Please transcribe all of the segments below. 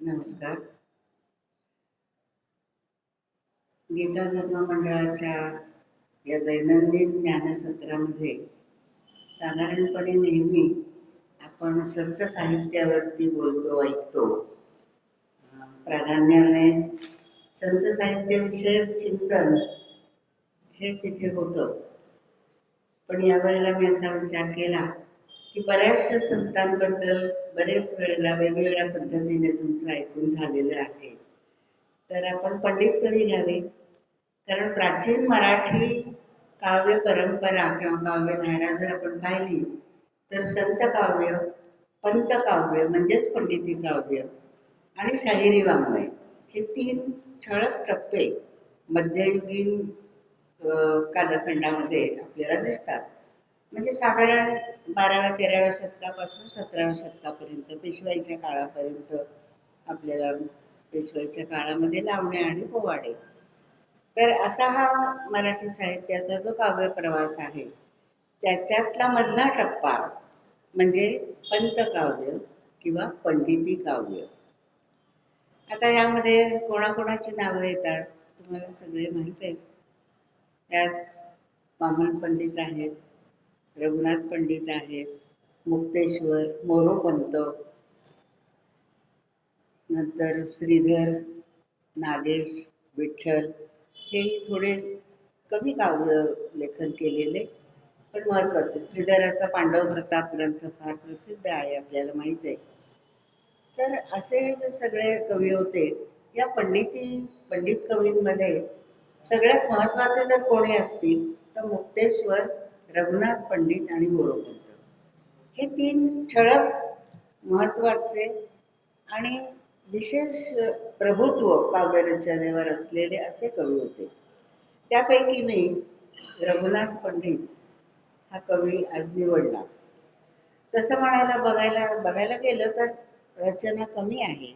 नमस्कार. गीता धर्म मंडळाच्या या दैनंदिन ज्ञानसत्रामध्ये साधारणपणे नेहमी आपण संत साहित्यावरती बोलतो, ऐकतो. प्राधान्याने संत साहित्याविषयक चिंतन हेच इथे होतं. पण यावेळेला मी असा विचार केला की बऱ्याचशा संतांबद्दल बरेच वेळेला वेगवेगळ्या पद्धतीने तुमचं ऐकून झालेलं आहे. तर आपण पंडित कवी घ्यावे, कारण प्राचीन मराठी काव्य परंपरा किंवा काव्यधारा जर आपण पाहिली तर संत काव्य, पंत काव्य म्हणजेच पंडिती काव्य आणि शाहिरी वाङ्मय हे तीन ठळक टप्पे मध्ययुगीन कालखंडामध्ये आपल्याला दिसतात. म्हणजे साधारण 12व्या-13व्या शतकापासून 17व्या शतकापर्यंत पेशवाईच्या काळापर्यंत आपल्याला पेशवाईच्या काळामध्ये लावणे आणि पोवाडे. तर असा हा मराठी साहित्याचा जो काव्य प्रवास आहे त्याच्यातला मधला टप्पा म्हणजे पंतकाव्य किंवा पंडिती काव्य. आता यामध्ये कोणाकोणाची नावं येतात तुम्हाला सगळे माहीत आहेत. त्यात वामन पंडित आहेत, रघुनाथ पंडित आहेत, मुक्तेश्वर, मोरोपंत, नंतर श्रीधर, नागेश, विठ्ठल हेही थोडे कमी काव्य लेखन केलेले पण महत्वाचे. श्रीधराचा पांडव प्रताप ग्रंथ फार प्रसिद्ध आहे, आपल्याला माहित आहे. तर असे जे सगळे कवी होते या पंडित कवींमध्ये सगळ्यात महत्वाचे जर कोणी असतील तर मुक्तेश्वर, रघुनाथ पंडित आणि मोरोपंत हे तीन ठळक महत्वाचे आणि विशेष प्रभुत्व काव्यरचनेवर असलेले असे कवी होते. त्यापैकी मी रघुनाथ पंडित हा कवी आज निवडला. तसं बघायला गेलं तर रचना कमी आहे,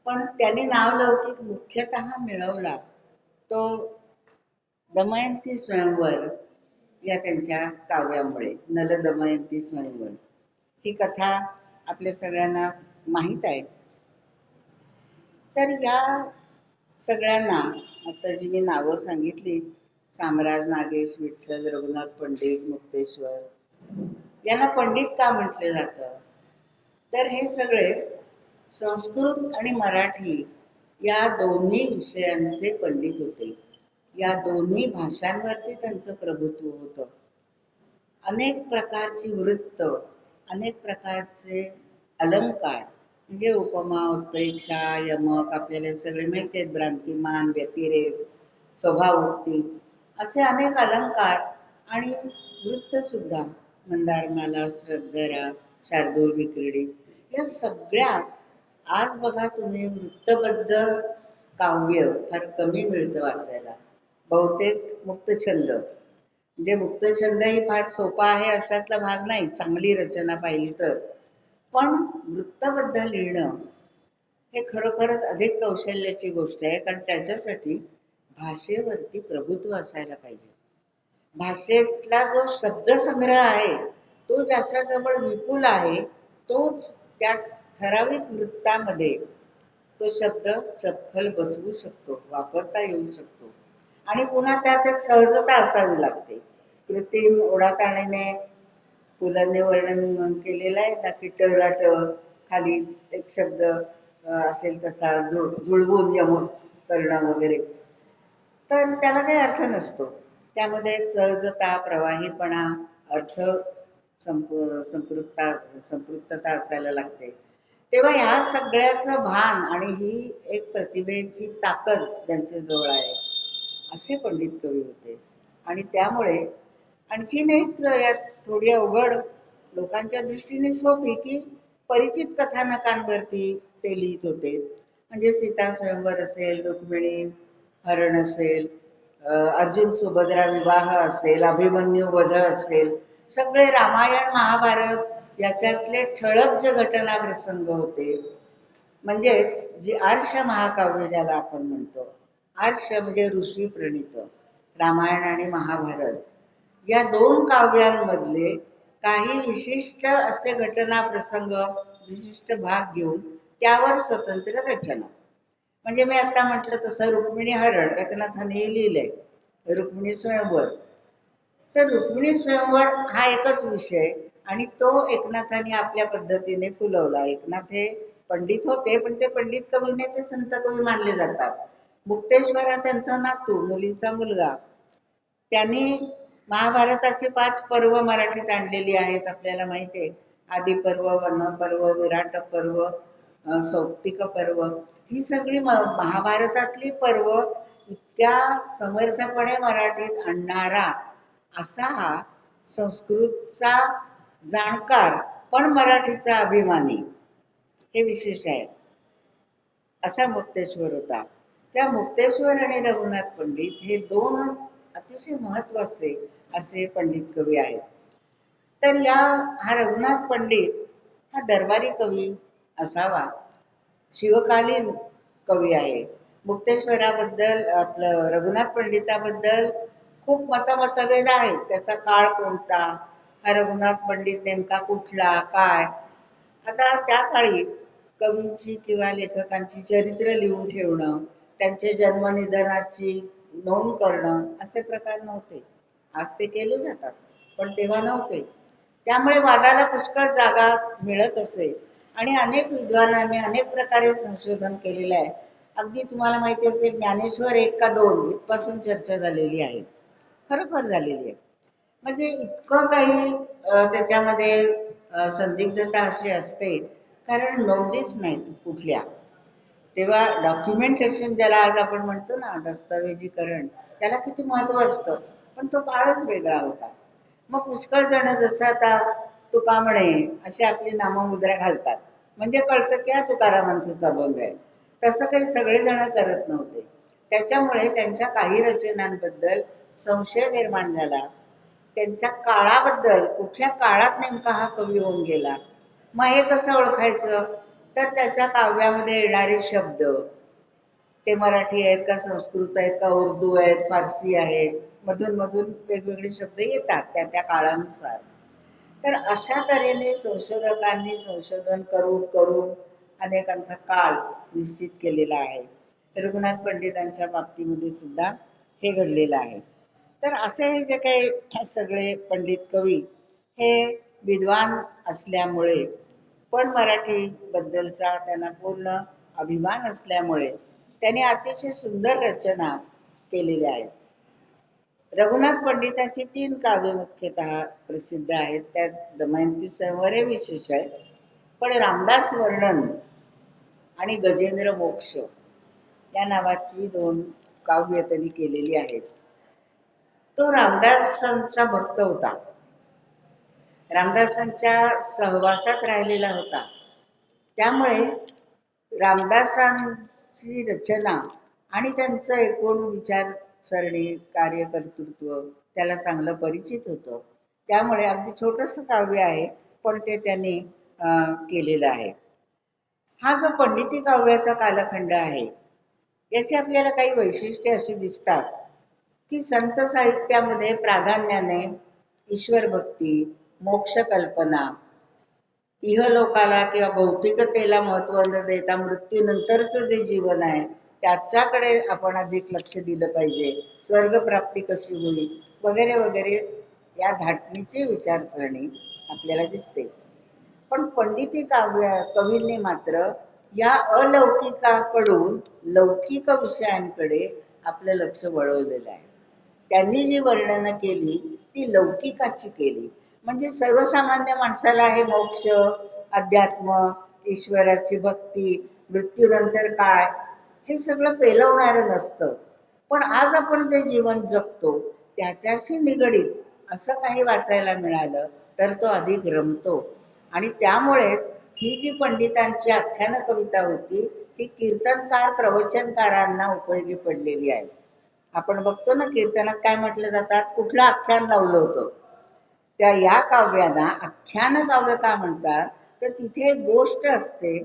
पण त्याने नावलौकिक मुख्यतः मिळवला तो दमयंती स्वयंवर या त्यांच्या काव्यामुळे. नल दमयंती स्वयंवर ही कथा आपल्या सगळ्यांना माहीत आहे. तर या सगळ्यांना आता जी मी नावं सांगितली, सामराज, नागेश, विठ्ठल, रघुनाथ पंडित, मुक्तेश्वर, यांना पंडित का म्हटले जातं तर हे सगळे संस्कृत आणि मराठी या दोन्ही विषयांचे पंडित होते. या दोन्ही भाषांवरती त्यांचं प्रभुत्व होतं. अनेक प्रकारची वृत्त, अनेक प्रकारचे अलंकार म्हणजे उपमा, उत्प्रेक्षा, यमक आपल्याला सगळे माहिती आहेत. भ्रांतिमान, व्यतिरेक, स्वभावोक्ती असे अनेक अलंकार आणि वृत्त सुद्धा, मंदारमाला, श्रद्धरा, शार्दूल, विक्रीडी या सगळ्या. आज बघा तुम्ही वृत्तबद्ध काव्य फार कमी मिळतं वाचायला. बहुतेक मुक्तछंद, म्हणजे मुक्तछंद ही फार सोपा आहे अशातला भाग नाही, चांगली रचना पाहिली तर. पण वृत्तबद्ध लिहिणं हे खरोखरच अधिक कौशल्याची गोष्ट आहे, कारण त्याच्यासाठी भाषेवरती प्रभुत्व असायला पाहिजे. भाषेतला जो शब्दसंग्रह आहे तो ज्याच्याजवळ विपुल आहे तोच त्या ठराविक वृत्तामध्ये तो शब्द चपखल बसवू शकतो, वापरता येऊ शकतो. आणि पुन्हा त्यात एक सहजता असावी लागते. कृत्रिम ओढाताणीने पुलांनी वर्णन केलेलं आहे ना की टळाट खाली एक शब्द असेल तसा जुळवून यमक करणं वगैरे, तर त्याला काही अर्थ नसतो. त्यामध्ये एक सहजता, प्रवाहीपणा, अर्थ संपृक्तता असायला लागते. तेव्हा ह्या सगळ्याचं भान आणि ही एक प्रतिभेची ताकद ज्यांच्या जवळ आहे असे पंडित कवी होते. आणि त्यामुळे आणखीन एक यात थोडी अवघड, लोकांच्या दृष्टीने सोपी, की परिचित कथानकांवरती ते लिहित होते. म्हणजे सीता स्वयंवर असेल, रुक्मिणी हरण असेल, अर्जुन सुभद्रा विवाह असेल, अभिमन्यू वध असेल, सगळे रामायण महाभारत याच्यातले ठळक जे घटना प्रसंग होते, म्हणजेच जी आर्ष महाकाव्य ज्याला आपण म्हणतो. आर्ष म्हणजे ऋषी प्रणीत रामायण आणि महाभारत या दोन काव्यांमधले काही विशिष्ट असे घटना प्रसंग, विशिष्ट भाग घेऊन त्यावर स्वतंत्र रचना. म्हणजे मी आता म्हटलं तसं रुक्मिणी हरण एकनाथाने लिहिलंय, रुक्मिणी स्वयंवर. तर रुक्मिणी स्वयंवर हा एकच विषय आणि तो एकनाथाने आपल्या पद्धतीने फुलवला. एकनाथ हे पंडित होते, पण ते पंडित कवी नाही, ते संत कवी मानले जातात. मुक्तेश्वर हा त्यांचा नातू, मुलीचा मुलगा. त्यांनी महाभारताची 5 पर्व मराठीत आणलेली आहेत, आपल्याला माहिती आहे. आदिपर्व, वनपर्व, विराट पर्व, सौप्तिक पर्व. ही सगळी महाभारतातली पर्व इतक्या समर्थपणे मराठीत आणणारा असा हा संस्कृतचा जाणकार पण मराठीचा अभिमानी, हे विशेष आहे, असा मुक्तेश्वर होता. त्या मुक्तेश्वर आणि रघुनाथ पंडित हे दोन अतिशय महत्वाचे असे पंडित कवी आहेत. तर हा रघुनाथ पंडित हा दरबारी कवी असावा, शिवकालीन कवी आहे. मुक्तेश्वराबद्दल, आपलं रघुनाथ पंडिताबद्दल खूप मतभेद आहेत. त्याचा काळ कोणता, हा रघुनाथ पंडित नेमका कुठला, काय. आता त्या काळी कवींची किंवा लेखकांची चरित्र लिहून ठेवणं, त्यांचे जन्मनिधनाची नोंद करणं असे प्रकार नव्हते. आज ते केले जातात, पण तेव्हा नव्हते. त्यामुळे वादाला पुष्कळ जागा मिळत असे आणि अनेक विद्वानांनी अनेक प्रकारे संशोधन केलेलं आहे. अगदी तुम्हाला माहिती असेल, ज्ञानेश्वर 1 का 2 इथपासून चर्चा झालेली आहे, खरोखर झालेली आहे. म्हणजे इतकं काही त्याच्यामध्ये संदिग्धता अशी असते, कारण नोंदीच नाहीत कुठल्या. तेव्हा डॉक्युमेंटेशन ज्याला आज आपण म्हणतो ना, दस्तऐवजीकरण, त्याला किती महत्व असतं, पण तो काळच वेगळा होता. मग पुष्कळ जण जसं आता तुका म्हणे अशी आपली नाममुद्रा घालतात, म्हणजे कळतं की हा तुकारामांचा अभंग आहे. तसं काही सगळेजण करत नव्हते. त्याच्यामुळे त्यांच्या काही रचनांबद्दल संशय निर्माण झाला. त्यांच्या काळाबद्दल, कुठल्या काळात नेमका हा कवी होऊन गेला, मग हे कसं ओळखायचं, तर त्याच्या काव्यामध्ये येणारे शब्द, ते मराठी आहेत का, संस्कृत आहेत का, उर्दू आहेत, फारसी आहेत, मधून मधून वेगवेगळे शब्द येतात त्या त्या काळानुसार. तर अशा तऱ्हेने संशोधकांनी संशोधन करून करून अनेकांचा काळ निश्चित केलेला आहे. रघुनाथ पंडितांच्या बाबतीमध्ये सुद्धा हे घडलेलं आहे. तर असे हे जे काही सगळे पंडित कवी हे विद्वान असल्यामुळे, पण मराठी बद्दलचा त्यांना पूर्ण अभिमान असल्यामुळे त्यांनी अतिशय सुंदर रचना केलेल्या आहेत. रघुनाथ पंडितांची 3 काव्य मुख्यतः प्रसिद्ध आहेत. त्यात दमयंती स्वयंवर हे विशेष आहे, पण रामदास वर्णन आणि गजेंद्र मोक्ष या नावाची 2 काव्य त्यांनी केलेली आहेत. तो रामदासांचा भक्त होता, रामदासांच्या सहवासात राहिलेला होता. त्यामुळे रामदासांची रचना आणि त्यांचं एकूण विचारसरणी, कार्यकर्तृत्व त्याला चांगलं परिचित होतं. त्यामुळे अगदी छोटंसं काव्य आहे, पण ते त्यांनी केलेलं आहे. हा जो पंडिती काव्याचा कालखंड आहे, याची आपल्याला काही वैशिष्ट्ये अशी दिसतात की संत साहित्यामध्ये प्राधान्याने ईश्वर भक्ती, मोक्ष कल्पना, इहलोकाला किंवा भौतिकतेला महत्त्व न देता मृत्यूनंतरचं जे जीवन आहे त्याच्याकडे आपण अधिक लक्ष दिलं पाहिजे, स्वर्गप्राप्ती कशी होईल वगैरे वगैरे या धाटणीची विचारसरणी आपल्याला दिसते. पण पंडिती कवींनी मात्र या अलौकिकाकडून लौकिक विषयांकडे आपलं लक्ष वळवलेलं आहे. त्यांनी जी वर्णनं केली ती लौकिकाची केली. म्हणजे सर्वसामान्य माणसाला हे मोक्ष, अध्यात्म, ईश्वराची भक्ती, मृत्यूनंतर काय, हे सगळं पेलवणारं नसतं. पण आज आपण जे जीवन जगतो त्याच्याशी निगडीत असं काही वाचायला मिळालं तर तो अधिक रमतो. आणि त्यामुळे ही जी पंडितांची आख्यान कविता होती, ही कीर्तनकार प्रवचनकारांना उपयोगी पडलेली आहे. आपण बघतो ना, कीर्तनात काय म्हटलं जातात, कुठलं आख्यान लावलं होतं. या काव्यांना आख्यान काव्य का म्हणतात, तर तिथे एक गोष्ट असते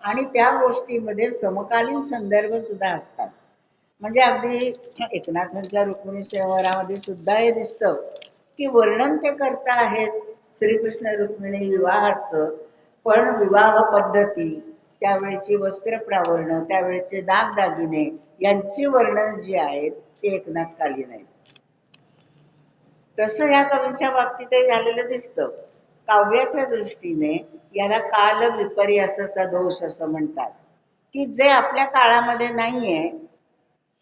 आणि त्या गोष्टीमध्ये समकालीन संदर्भ सुद्धा असतात. म्हणजे अगदी एकनाथांच्या रुक्मिणी स्वयंवरामध्ये सुद्धा हे दिसतं की वर्णन ते करता आहेत श्रीकृष्ण रुक्मिणी विवाहाचं, पण विवाह पद्धती, त्यावेळची वस्त्रप्रावरण, त्यावेळचे दागदागिने यांची वर्णन जी आहेत ते एकनाथ कालीन आहेत. तसं या कवींच्या बाबतीतही झालेलं दिसतं. काव्याच्या दृष्टीने याला काल विपर्यासाचा दोष असं म्हणतात, की जे आपल्या काळामध्ये नाहीये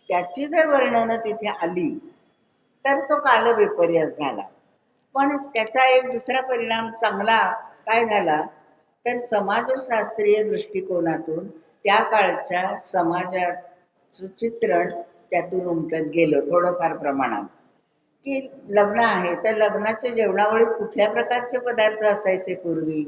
त्याची जर वर्णनं तिथे आली तर तो काल विपर्यास झाला. पण त्याचा एक दुसरा परिणाम चांगला काय झाला, तर समाजशास्त्रीय दृष्टिकोनातून त्या काळच्या समाजाचं चित्रण त्यातून उमटत गेलं थोडंफार प्रमाणात. की लग्न आहे तर लग्नाच्या जेवणावळीत कुठल्या प्रकारचे पदार्थ असायचे पूर्वी,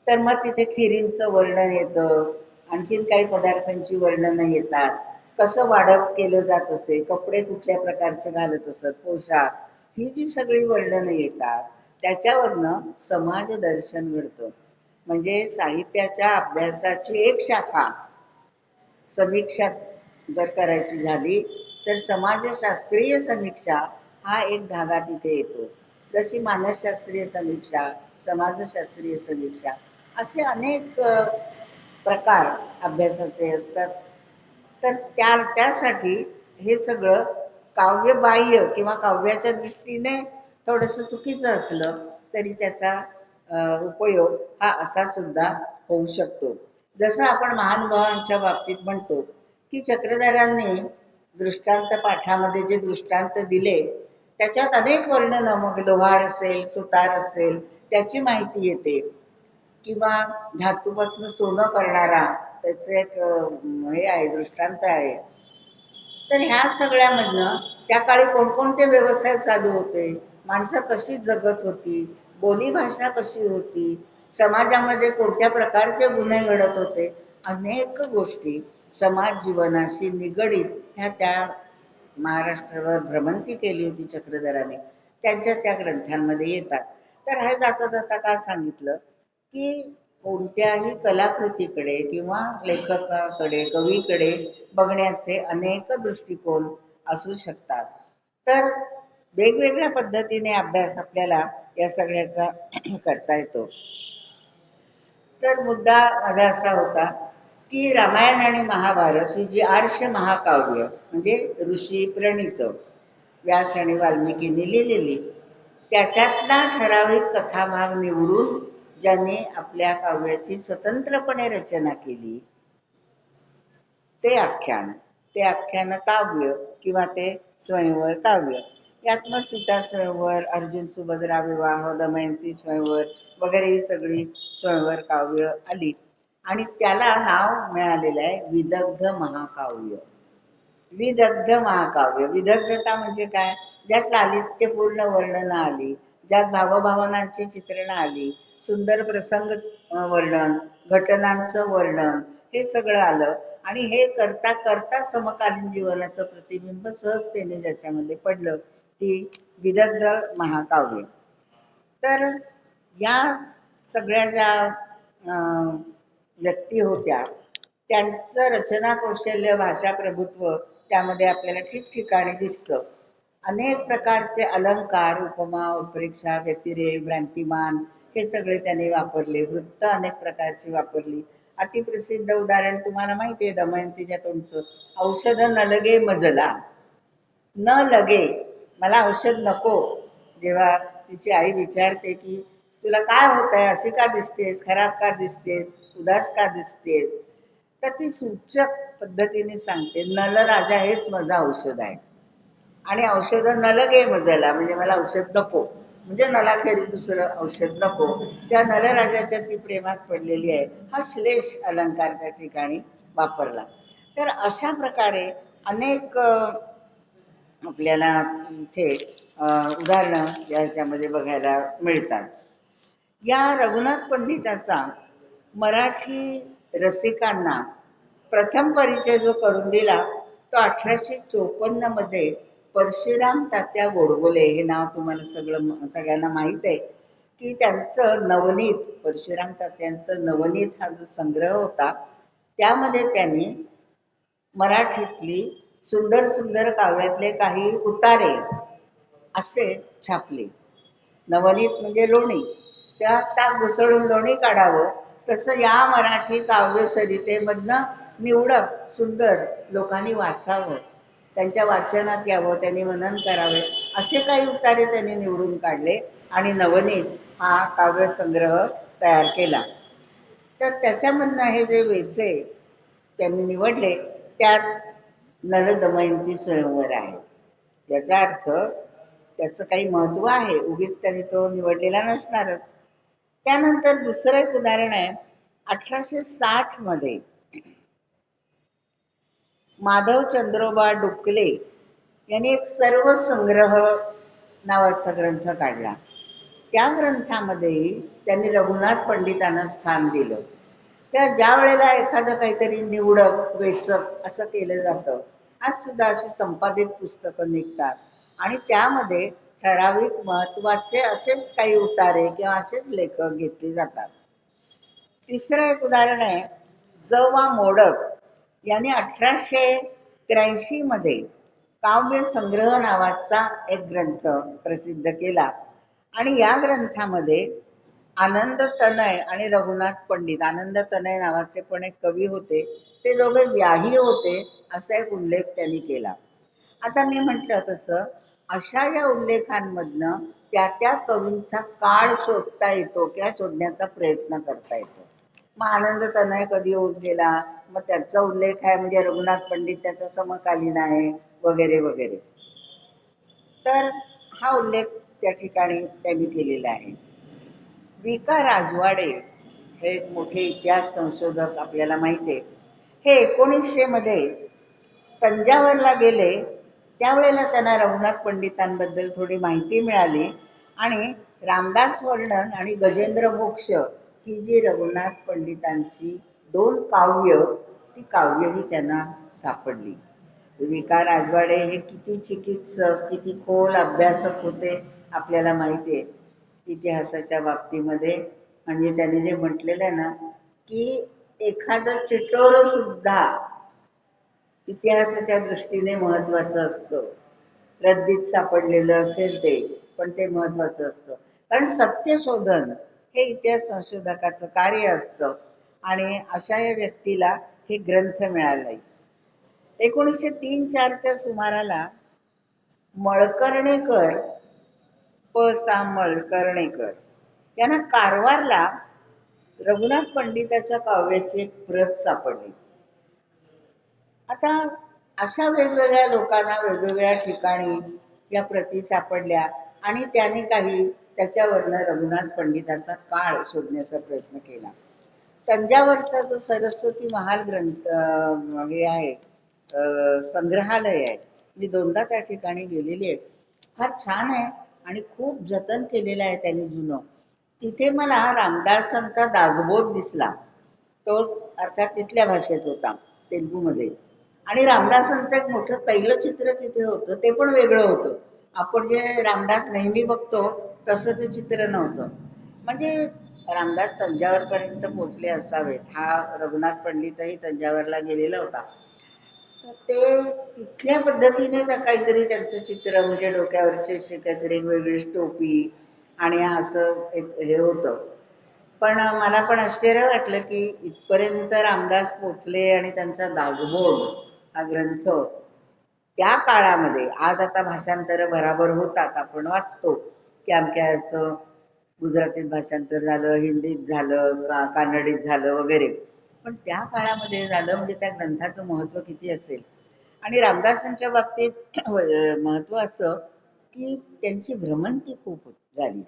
तर मग तिथे खिरींचं वर्णन येतं, आणखीन काही पदार्थांची वर्णनं येतात, कसं वाढप केलं जात असे, कपडे कुठल्या प्रकारचे घालत असत, पोशाख, ही जी सगळी वर्णनं येतात त्याच्यावरनं समाज दर्शन घडतं. म्हणजे साहित्याच्या अभ्यासाची एक शाखा समीक्षा जर करायची झाली तर समाजशास्त्रीय समीक्षा हा एक धागा तिथे येतो. जशी मानसशास्त्रीय समीक्षा, समाजशास्त्रीय समीक्षा असे अनेक प्रकार अभ्यासाचे असतात. तर त्यासाठी हे सगळं काव्यबाह्य किंवा काव्याच्या दृष्टीने थोडंसं चुकीचं असलं तरी त्याचा उपयोग हा असा सुद्धा होऊ शकतो. जसं आपण महानुभावांच्या बाबतीत म्हणतो की चक्रधरांनी दृष्टांत पाठामध्ये जे दृष्टांत दिले त्याच्यात अनेक वर्णनं, मग लोहार असेल, सुतार असेल, त्याची माहिती येते. किंवा धातूपासून सोनं करणारा त्याचं एक हे आहे, दृष्टांत आहे. तर ह्या सगळ्यामधनं त्या काळी कोणकोणते व्यवसाय चालू होते, माणसं कशी जगत होती, बोलीभाषा कशी होती, समाजामध्ये कोणत्या प्रकारचे गुन्हे घडत होते, अनेक गोष्टी समाज जीवनाशी निगडीत ह्या त्या महाराष्ट्रावर भ्रमंती केली होती चक्रधराने, त्यांच्या त्या ग्रंथांमध्ये येतात. तर हे जाता जाता काय सांगितलं की कोणत्याही कलाकृतीकडे किंवा लेखकाकडे, कवीकडे बघण्याचे अनेक दृष्टिकोन असू शकतात. तर वेगवेगळ्या पद्धतीने अभ्यास आपल्याला या सगळ्याचा करता येतो. तर मुद्दा माझा असा होता की रामायण आणि महाभारत ही जी आर्ष महाकाव्य म्हणजे ऋषी प्रणीत व्यास आणि वाल्मिकींनी लिहिलेली, त्याच्यातला ठराविक कथाभाग निवडून ज्यांनी आपल्या काव्याची स्वतंत्रपणे रचना केली ते आख्यान, ते आख्यान काव्य किंवा ते स्वयंवर काव्य. यात मग सीता स्वयंवर, अर्जुन सुभद्रा विवाह, दमयंती स्वयंवर वगैरे ही सगळी स्वयंवर काव्य आली आणि त्याला नाव मिळालेलं आहे विदग्ध महाकाव्य. विदग्ध महाकाव्य, विदग्धता म्हणजे काय, ज्यात लालित्यपूर्ण वर्णनं आली, ज्यात भावभावनांची चित्रणं आली, सुंदर प्रसंग वर्णन, घटनांचं वर्णन, हे सगळं आलं आणि हे करता करता समकालीन जीवनाचं प्रतिबिंब सहजतेने ज्याच्यामध्ये पडलं ती विदग्ध महाकाव्य. तर या सगळ्या ज्या व्यक्ती होत्या त्यांचं रचना कौशल्य, भाषा प्रभुत्व त्यामध्ये आपल्याला ठिकठिकाणी दिसतं. अनेक प्रकारचे अलंकार, उपमा, उत्प्रेक्षा, व्यतिरेक, भ्रांतिमान हे सगळे त्याने वापरले. वृत्त अनेक प्रकारची वापरली. अतिप्रसिद्ध उदाहरण तुम्हाला माहिती आहे दमयंतीच्या तोंडचं, औषध न लगे मजला. न लगे, मला औषध नको, जेव्हा तिची आई विचारते की तुला काय होत आहे, अशी का दिसतेस, खराब का दिसतेस, उदास का दिसतेस, तर ती सूचक पद्धतीने सांगते नलराजा हेच माझं औषध आहे. आणि औषध न लगे मजला म्हणजे मला औषध नको, म्हणजे नलाखेरी दुसरं औषध नको. त्या नलराजाच्या ती प्रेमात पडलेली आहे, हा श्लेष अलंकार त्या ठिकाणी वापरला. तर अशा प्रकारे अनेक आपल्याला इथे उदाहरणं याच्यामध्ये बघायला मिळतात. या रघुनाथ पंडिताचा मराठी रसिकांना प्रथम परिचय जो करून दिला तो 1854 मध्ये परशुराम तात्या गोडबोले, हे नाव तुम्हाला सगळ्यांना माहीत आहे की त्यांचं नवनीत, परशुराम तात्यांचं नवनीत हा जो संग्रह होता त्यामध्ये त्यांनी मराठीतली सुंदर सुंदर काव्यातले काही उतारे असे छापले. नवनीत म्हणजे लोणी, त्या ताक घुसळून लोणी काढावं तसं या मराठी काव्य सरितेमधनं निवडक सुंदर लोकांनी वाचावं, त्यांच्या वाचनात यावं, त्यांनी मनन करावे, असे काही उतारे त्यांनी निवडून काढले आणि नवनीत हा काव्यसंग्रह तयार केला. तर त्याच्यामधनं हे जे वेचे त्यांनी निवडले त्यात नल दमयंती स्वयंवर आहे. याचा अर्थ त्याचं काही महत्व आहे, उगीच त्यांनी तो निवडलेला नसणारच. त्यानंतर दुसरं एक उदाहरण आहे 1860 मध्ये माधव चंद्रोबा डुकले यांनी एक सर्व संग्रह नावाचा ग्रंथ काढला. त्या ग्रंथामध्ये त्यांनी रघुनाथ पंडितांना स्थान दिलं. त्या ज्या वेळेला एखादं काहीतरी निवडक वेचक असं केलं जातं, आज सुद्धा अशी संपादित पुस्तकं निघतात आणि त्यामध्ये ठराविक महत्वाचे असेच काही उतारे किंवा असेच लेखक घेतले जातात. तिसरं एक उदाहरण आहे ज वा मोडक यांनी 1883 मध्ये काव्य संग्रह नावाचा एक ग्रंथ प्रसिद्ध केला आणि या ग्रंथामध्ये आनंद तनय आणि रघुनाथ पंडित, आनंद तनय नावाचे पण एक कवी होते, ते दोघे व्याही होते असा एक उल्लेख त्यांनी केला. आता मी म्हटलं तसं अशा या उल्लेखांमधनं त्या त्या कवींचा काळ शोधता येतो किंवा शोधण्याचा प्रयत्न करता येतो. मग आनंद तनय कधी होत गेला, मग त्याचा उल्लेख आहे म्हणजे रघुनाथ पंडित त्याचा समकालीन आहे वगैरे वगैरे. तर हा उल्लेख त्या ठिकाणी त्यांनी केलेला आहे. विका राजवाडे हे एक मोठे इतिहास संशोधक आपल्याला माहिती आहे. हे 1900 मध्ये तंजावरला गेले, त्यावेळेला त्यांना रघुनाथ पंडितांबद्दल थोडी माहिती मिळाली आणि रामदास वर्णन आणि गजेंद्र मोक्ष ही जी रघुनाथ पंडितांची 2 काव्य, ती काव्यही त्यांना सापडली. विका राजवाडे हे किती चिकित्सक, किती खोल अभ्यासक होते आपल्याला माहिती आहे इतिहासाच्या बाबतीमध्ये. म्हणजे त्यांनी जे म्हटलेलं आहे ना की एखादं चिटोर सुद्धा इतिहासाच्या दृष्टीने महत्वाचं असतं. रद्दीत सापडलेलं असेल ते, पण ते महत्वाचं असतं. कारण सत्य शोधन हे इतिहास संशोधकाचं कार्य असतं आणि अशा या व्यक्तीला हे ग्रंथ मिळाले. 1903-04च्या सुमाराला मळकर्णेकर, प सा मळकर्णेकर यांना कारवारला रघुनाथ पंडिताच्या काव्याची एक प्रत सापडली. आता अशा वेगवेगळ्या लोकांना वेगवेगळ्या ठिकाणी या प्रती सापडल्या आणि त्याने काही त्याच्यावरनं रघुनाथ पंडिताचा काळ शोधण्याचा प्रयत्न केला. तंजावरचा जो सरस्वती महाल ग्रंथ हे आहे, संग्रहालय आहे, मी 2दा त्या ठिकाणी गेलेली आहे. फार छान आहे आणि खूप जतन केलेलं आहे त्यांनी जुनं. तिथे मला रामदासांचा दासबोध दिसला. तो अर्थात तिथल्या भाषेत होता, तेलुगूमध्ये. आणि रामदासांचं एक मोठं तैलचित्र तिथे होतं, ते पण वेगळं होतं. आपण जे रामदास नेहमी बघतो तसं ते चित्र नव्हतं. म्हणजे रामदास तंजावरपर्यंत पोचले असावेत. हा रघुनाथ पंडितही तंजावरला गेलेला होता. तर ते तिथल्या पद्धतीने काहीतरी त्यांचं चित्र, म्हणजे डोक्यावरची काहीतरी वेगळीच टोपी आणि असं एक हे होतं. पण मला पण आश्चर्य वाटलं की इथपर्यंत रामदास पोचले आणि त्यांचा दासबोध हा ग्रंथ त्या काळामध्ये, आज आता भाषांतर भराभर होतात, आपण वाचतो की आमच्या याचं गुजरातीत भाषांतर झालं, हिंदीत झालं, कानडीत झालं वगैरे, पण त्या काळामध्ये झालं म्हणजे त्या ग्रंथाचं महत्त्व किती असेल. आणि रामदासांच्या बाबतीत महत्त्व असं की त्यांची भ्रमंती खूप झाली.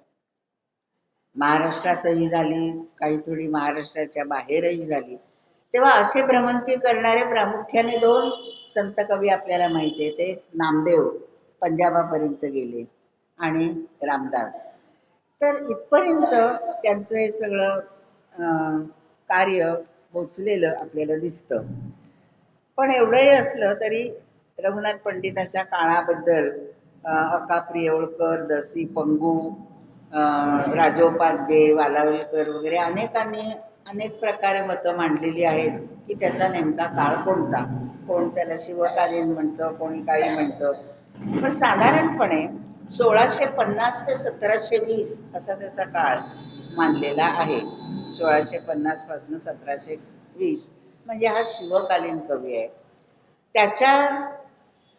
महाराष्ट्रातही झाली, काही थोडी महाराष्ट्राच्या बाहेरही झाली. तेव्हा असे भ्रमंती करणारे प्रामुख्याने 2 संत कवी आपल्याला माहिती आहे. ते नामदेव पंजाबापर्यंत गेले आणि रामदास. तर इथपर्यंत त्यांचं हे सगळं कार्य पोचलेलं आपल्याला दिसतं. पण एवढंही असलं तरी रघुनाथ पंडिताच्या काळाबद्दल अकाप्रिय होळकर, दसी पंगू, राजोपाध्ये, वालावलकर वगैरे अनेकांनी अनेक प्रकारे मतं मांडलेली आहेत की त्याचा नेमका काळ कोणता. कोण त्याला शिवकालीन म्हणतं, कोणी काही म्हणतं. पण साधारणपणे 1650 ते 1720 असा त्याचा काळ मानलेला आहे. 1650 पासून 1720, म्हणजे हा शिवकालीन कवी आहे. त्याच्या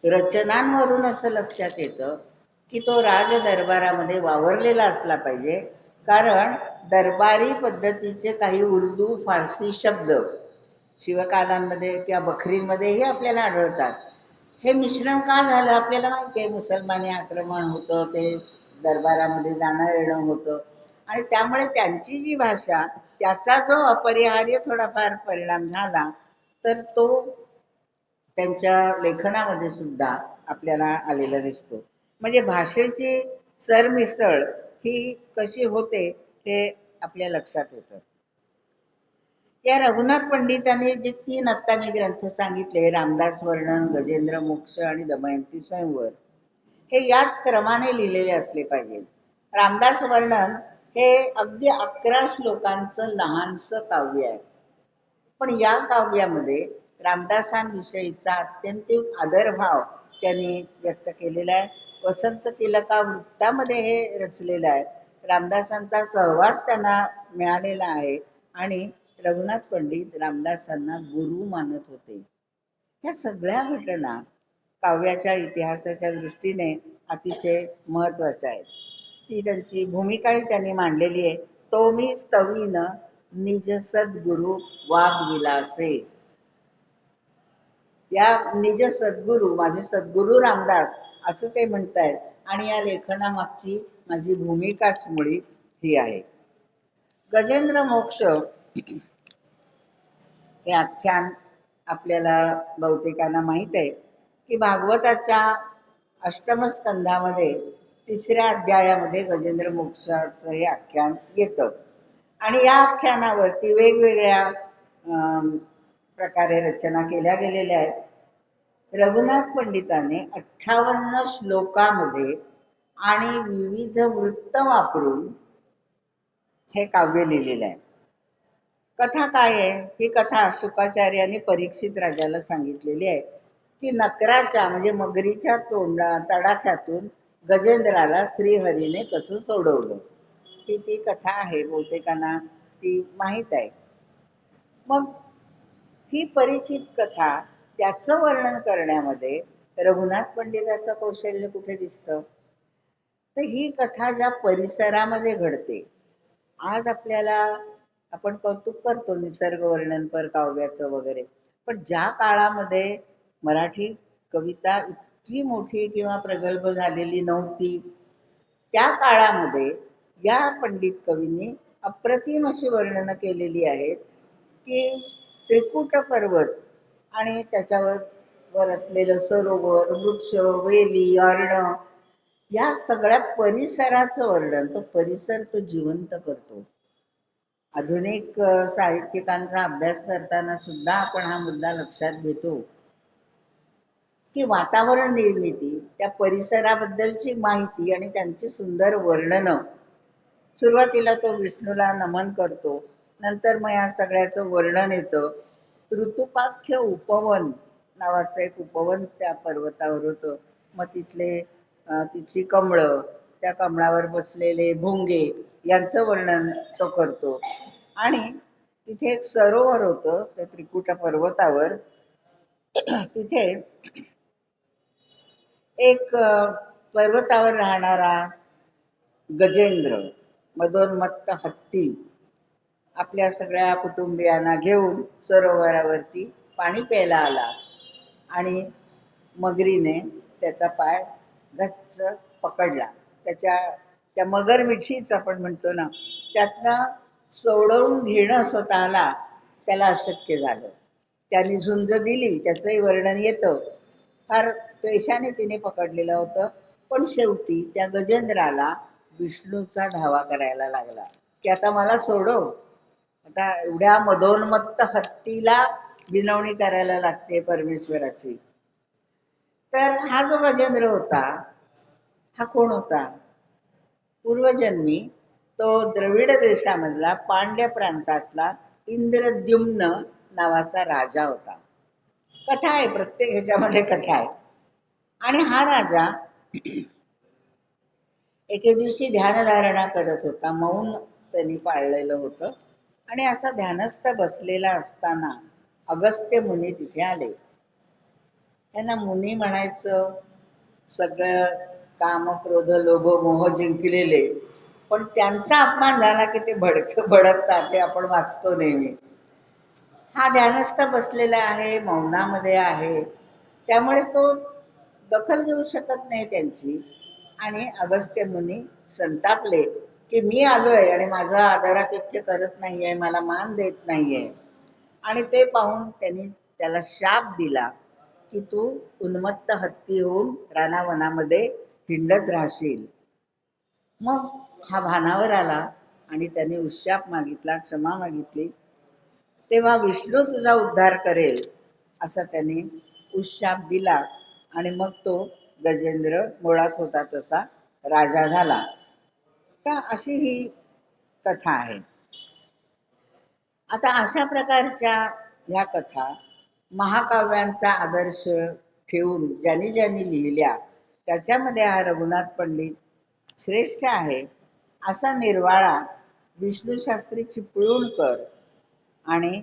रचनांवरून असं लक्षात येतं की तो राज दरबारामध्ये वावरलेला असला पाहिजे, कारण दरबारी पद्धतीचे काही उर्दू फारसी शब्द शिवकालांमध्ये किंवा बखरींमध्येही आपल्याला आढळतात. हे मिश्रण का झालं आपल्याला माहिती आहे. मुसलमानी आक्रमण होतं, ते दरबारामध्ये जाणं येणं होतं आणि त्यामुळे त्यांची जी भाषा, त्याचा जो अपरिहार्य थोडाफार परिणाम झाला, तर तो त्यांच्या लेखनामध्ये सुद्धा आपल्याला आलेला दिसतो. म्हणजे भाषेची सरमिसळ ही कशी होते हे आपल्या लक्षात येतं. या रघुनाथ पंडितांनी जे 3 आत्ता मी ग्रंथ सांगितले, रामदास वर्णन, गजेंद्र मोक्ष आणि दमयंती स्वयंवर, हे याच क्रमाने लिहिलेले असले पाहिजे. रामदास वर्णन हे अगदी 11 श्लोकांचं लहानसं काव्य आहे. पण या काव्यामध्ये रामदासांविषयीचा अत्यंतिक आदरभाव त्यांनी व्यक्त केलेला आहे. वसंत तिलका वृत्तामध्ये हे रचलेलं आहे. रामदासांचा सहवास त्यांना मिळालेला आहे आणि रघुनाथ पंडित रामदासांना गुरु मानत होते. ह्या सगळ्या घटना काव्याच्या इतिहासाच्या दृष्टीने अतिशय महत्त्वाच्या आहेत. ती त्यांची भूमिकाही त्यांनी मांडलेली आहे. तो मी स्तवीन निज सद्गुरु वाग्विलासे. या निज सद्गुरु, माझे सद्गुरु रामदास असं ते म्हणतायत आणि या लेखनामागची माझी भूमिकाच मुळी ही आहे. गजेंद्र मोक्ष हे आख्यान आपल्याला बहुतेकांना माहीत आहे की भागवताच्या अष्टम स्कंधामध्ये 3ऱ्या अध्यायामध्ये गजेंद्र मोक्षाचं हे आख्यान येतं आणि या आख्यानावरती वेगवेगळ्या प्रकारे रचना केल्या गेलेल्या आहेत. रघुनाथ पंडितांनी 58 श्लोकामध्ये आणि विविध वृत्त वापरून हे काव्य लिहिलेलं आहे. कथा काय आहे? ही कथा शुकाचार्यांनी परीक्षित राजाला सांगितलेली आहे की नकराच्या म्हणजे मगरीच्या तडाख्यातून गजेंद्राला श्रीहरीने कसं सोडवलं. ही ती कथा आहे, बहुतेकांना ती माहीत आहे. मग ही परिचित कथा, त्याचं वर्णन करण्यामध्ये रघुनाथ पंडिताचं कौशल्य कुठे दिसतं? तर ही कथा ज्या परिसरामध्ये घडते, आज आपल्याला आपण कौतुक करतो निसर्ग वर्णनपर काव्याचं वगैरे, पण ज्या काळामध्ये मराठी कविता इतकी मोठी किंवा प्रगल्भ झालेली नव्हती, त्या काळामध्ये या पंडित कवींनी अप्रतिम अशी वर्णनं केलेली आहेत की त्रिकुट पर्वत आणि त्याच्यावर असलेलं सरोवर, वृक्ष, वेली, अरण, या सगळ्या परिसराचं वर्णन, तो परिसर तो जिवंत करतो. आधुनिक साहित्यिकांचा अभ्यास करताना सुद्धा आपण हा मुद्दा लक्षात घेतो की वातावरण निर्मिती, त्या परिसराबद्दलची माहिती आणि त्यांची सुंदर वर्णनं. सुरुवातीला तो विष्णूला नमन करतो, नंतर मग या सगळ्याचं वर्णन येतं. ऋतुपाख्य उपवन नावाचं एक उपवन त्या पर्वतावर होतं. मग तिथली कमळं, त्या कमळावर बसलेले भुंगे यांचं वर्णन तो करतो. आणि तिथे एक सरोवर होतं त्या त्रिकुटा पर्वतावर. तिथे एक पर्वतावर राहणारा गजेंद्र, मदोन्मत्त हत्ती, आपल्या सगळ्या कुटुंबियांना घेऊन सरोवरावरती पाणी प्यायला आला आणि मगरीने त्याचा पाय गच्च पकडला. त्या मगरमिठीच आपण म्हणतो ना, त्यातनं सोडवून घेणं स्वतःला त्याला अशक्य झालं. त्याने झुंज दिली, त्याचंही वर्णन येतं. फार द्वेषाने तिने पकडलेलं होतं, पण शेवटी त्या गजेंद्राला विष्णूचा धावा करायला लागला की आता मला सोडव. आता एवढ्या मदोन्मत्त हत्तीला विनवणी करायला लागते परमेश्वराची. तर हा जो गजेंद्र होता, हा कोण होता? पूर्वजन्मी तो द्रविड देशामधला पांड्य प्रांतातला इंद्रद्युम्न नावाचा राजा होता. कथा आहे, प्रत्येक ह्याच्यामध्ये कथा आहे. आणि हा राजा एके दिवशी ध्यानधारणा करत होता, मौन त्यांनी पाळलेलं होतं आणि असा ध्यानस्थ बसलेला असताना अगस्त्य मुनी तिथे आले. त्यांना मुनी म्हणायचं, सगळं काम क्रोध लोभ मोह जिंकलेले, पण त्यांचा अपमान झाला की ते भडकतात, हे आपण वाचतो नेहमी. हा ध्यानस्थ बसलेला आहे, मौनामध्ये आहे, त्यामुळे तो दखल घेऊ शकत नाही त्यांची. आणि अगस्त्य मुनी संतापले की मी आलोय आणि माझा आदरातिथ्य करत नाहीये, मला मान देत नाहीये. आणि ते पाहून त्यांनी त्याला शाप दिला की तू उन्मत्त हत्ती होऊन रानावनामध्ये हिंडत राहशील. मग हा भानावर आला आणि त्याने उशाप मागितला, क्षमा मागितली. तेव्हा विष्णू तुझा उद्धार करेल असा त्याने उशाप दिला आणि मग तो गजेंद्र मुळात होता तसा राजा झाला. तर अशी ही कथा आहे. आता अशा प्रकारच्या ह्या कथा महाकाव्यांचा आदर्श ठेवून ज्यांनी ज्यांनी लिहिल्या त्याच्यामध्ये हा रघुनाथ पंडित श्रेष्ठ आहे असा निर्वाळा विष्णूशास्त्री चिपळूणकर आणि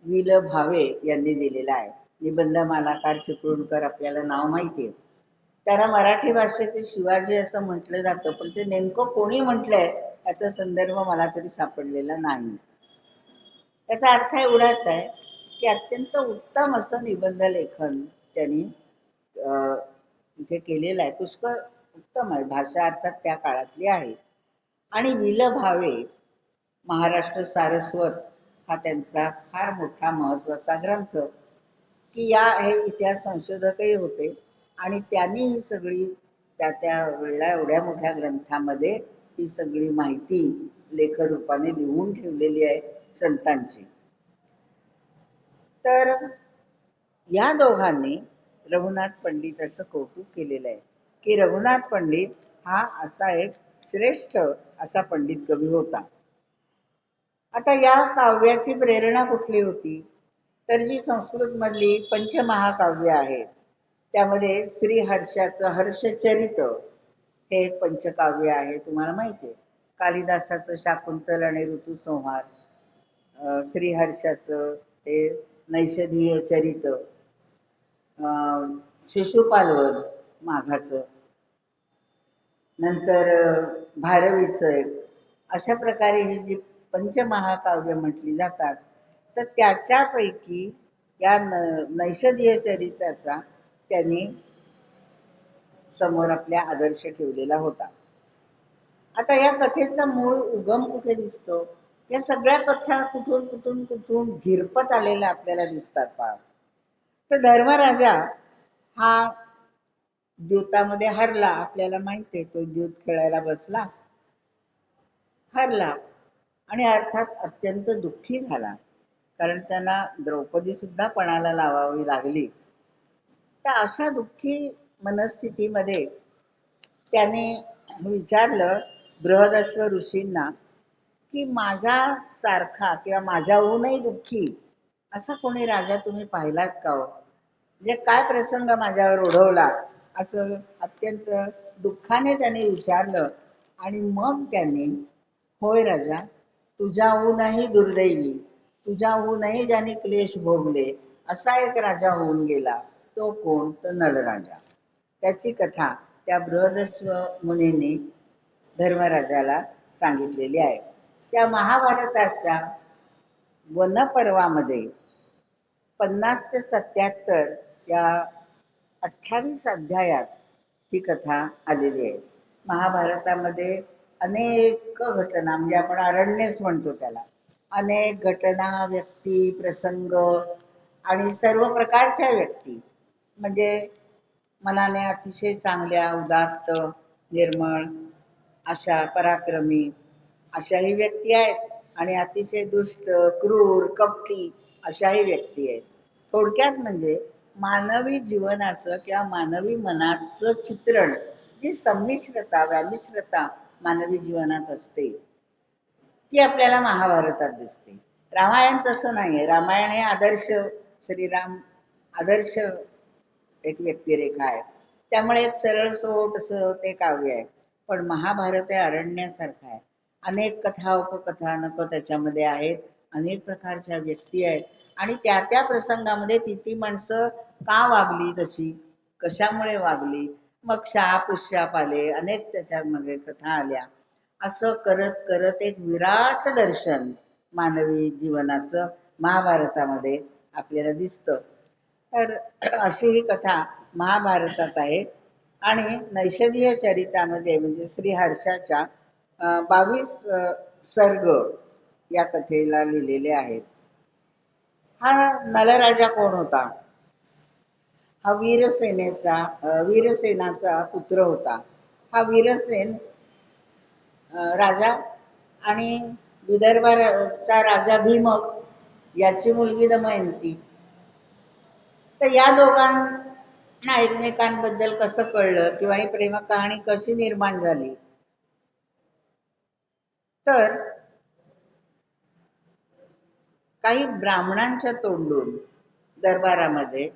वि. ल. भावे यांनी दिलेला आहे. निबंध मालाकार चिपळूणकर आपल्याला नाव माहिती आहे. त्याला मराठी भाषेचे शिवाजी असं म्हटलं जातं, पण ते नेमकं कोणी म्हटलंय याचा संदर्भ मला तरी सापडलेला नाही. त्याचा अर्थ एवढाच आहे की अत्यंत उत्तम असं निबंध लेखन त्यांनी इथे केलेलं आहे. पुष्कळ उत्तम आहे, भाषा अर्थात त्या काळातली आहे. आणि वि. ल. भावे महाराष्ट्र सारस्वत हा त्यांचा फार मोठा महत्वाचा ग्रंथ, की या हे इतिहास संशोधकही होते आणि त्यांनी ही सगळी त्या वेळेला एवढ्या मोठ्या ग्रंथामध्ये ही सगळी माहिती लेखरूपाने लिहून ठेवलेली आहे संतांची. तर या दोघांनी रघुनाथ पंडिताचं कौतुक केलेलं आहे की रघुनाथ पंडित हा असा एक श्रेष्ठ असा पंडित कवी होता. आता या काव्याची प्रेरणा कुठली होती, तर जी संस्कृत मधली पंचमहाकाव्य आहेत त्यामध्ये श्रीहर्षाचं हर्षचरित हे एक पंचकाव्य आहे, तुम्हाला माहिती आहे. कालिदासाचं शाकुंतल आणि ऋतुसंहार, श्रीहर्षाचं हे नैषधीय चरित, शिशुपालवध माघाचं, नंतर भारवीचं एक, अशा प्रकारे ही जी पंचमहाकाव्य म्हटली जातात. तर त्याच्यापैकी या नैषधीय चरित्राचा त्यांनी समोर आपल्या आदर्श ठेवलेला होता. आता या कथेचा मूळ उगम कुठे दिसतो, या सगळ्या कथा कुठून कुठून कुठून झिरपत आलेल्या आपल्याला दिसतात पहा. तर धर्मराजा हा द्यूतामध्ये हरला, आपल्याला माहिती आहे. तो द्यूत खेळायला बसला, हरला आणि अर्थात अत्यंत दुःखी झाला, कारण त्यांना द्रौपदी सुद्धा पणाला लावावी लागली. तर अशा दुःखी मनस्थितीमध्ये त्याने विचारलं बृहदश्व ऋषींना की माझ्या सारखा किंवा माझ्याहूनही दुःखी असा कोणी राजा तुम्ही पाहिलात का हो? म्हणजे काय प्रसंग माझ्यावर ओढवला, असं अत्यंत दुःखाने त्याने विचारलं. आणि मग त्यांनी, होय राजा, तुझ्याहूनही दुर्दैवी, तुझ्याहूनही ज्याने क्लेश भोगले असा एक राजा होऊन गेला. तो कोण? तर नलराजा. त्याची कथा त्या बृहदस्व मुनींनी धर्मराजाला सांगितलेली आहे. त्या महाभारताच्या वनपर्वामध्ये 50 ते 77 या 28 अध्यायात ही कथा आलेली आहे. महाभारतामध्ये अनेक घटना, म्हणजे आपण अरण्यच म्हणतो त्याला, अनेक घटना, व्यक्ती, प्रसंग आणि सर्व प्रकारच्या व्यक्ती, म्हणजे मनाने अतिशय चांगल्या, उदात्त, निर्मळ अशा पराक्रमी अशाही व्यक्ती आहेत आणि अतिशय दुष्ट, क्रूर, कपटी अशाही व्यक्ती आहेत. थोडक्यात म्हणजे मानवी जीवनाचं किंवा मानवी मनाचं चित्रण, जी संमिश्रता व्यामिश्रता मानवी जीवनात असते ती आपल्याला महाभारतात दिसते. रामायण तसं नाहीये. रामायण हे आदर्श, श्रीराम आदर्श एक व्यक्तिरेखा आहे, त्यामुळे एक सरळ सोट असं ते काव्य आहे. पण महाभारत हे अरण्यासारखं आहे. अनेक कथा उपकथानक त्याच्यामध्ये आहेत अनेक प्रकारच्या व्यक्ती आहेत आणि त्या त्या प्रसंगामध्ये ती ती माणसं का वागली तशी, कशामुळे वागली, मग शाप उशाप आले, अनेक त्याच्यामध्ये कथा आल्या. असं करत करत एक विराट दर्शन मानवी जीवनाचं महाभारतामध्ये आपल्याला दिसतं. तर अशी ही कथा महाभारतात आहे आणि नैषधीय चरितामध्ये म्हणजे श्रीहर्षाच्या 22 सर्ग या कथेला लिहिलेले आहेत. हा नलराजा कोण होता? हा वीरसेनाचा पुत्र होता. हा वीरसेन राजा आणि विदर्भाचा राजा भीमक याची मुलगी दमयंती. तर या दोघांना एकमेकांबद्दल कसं कळलं किंवा ही प्रेम कहाणी कशी निर्माण झाली, तर काही ब्राह्मणांच्या तोंडून दरबारामध्ये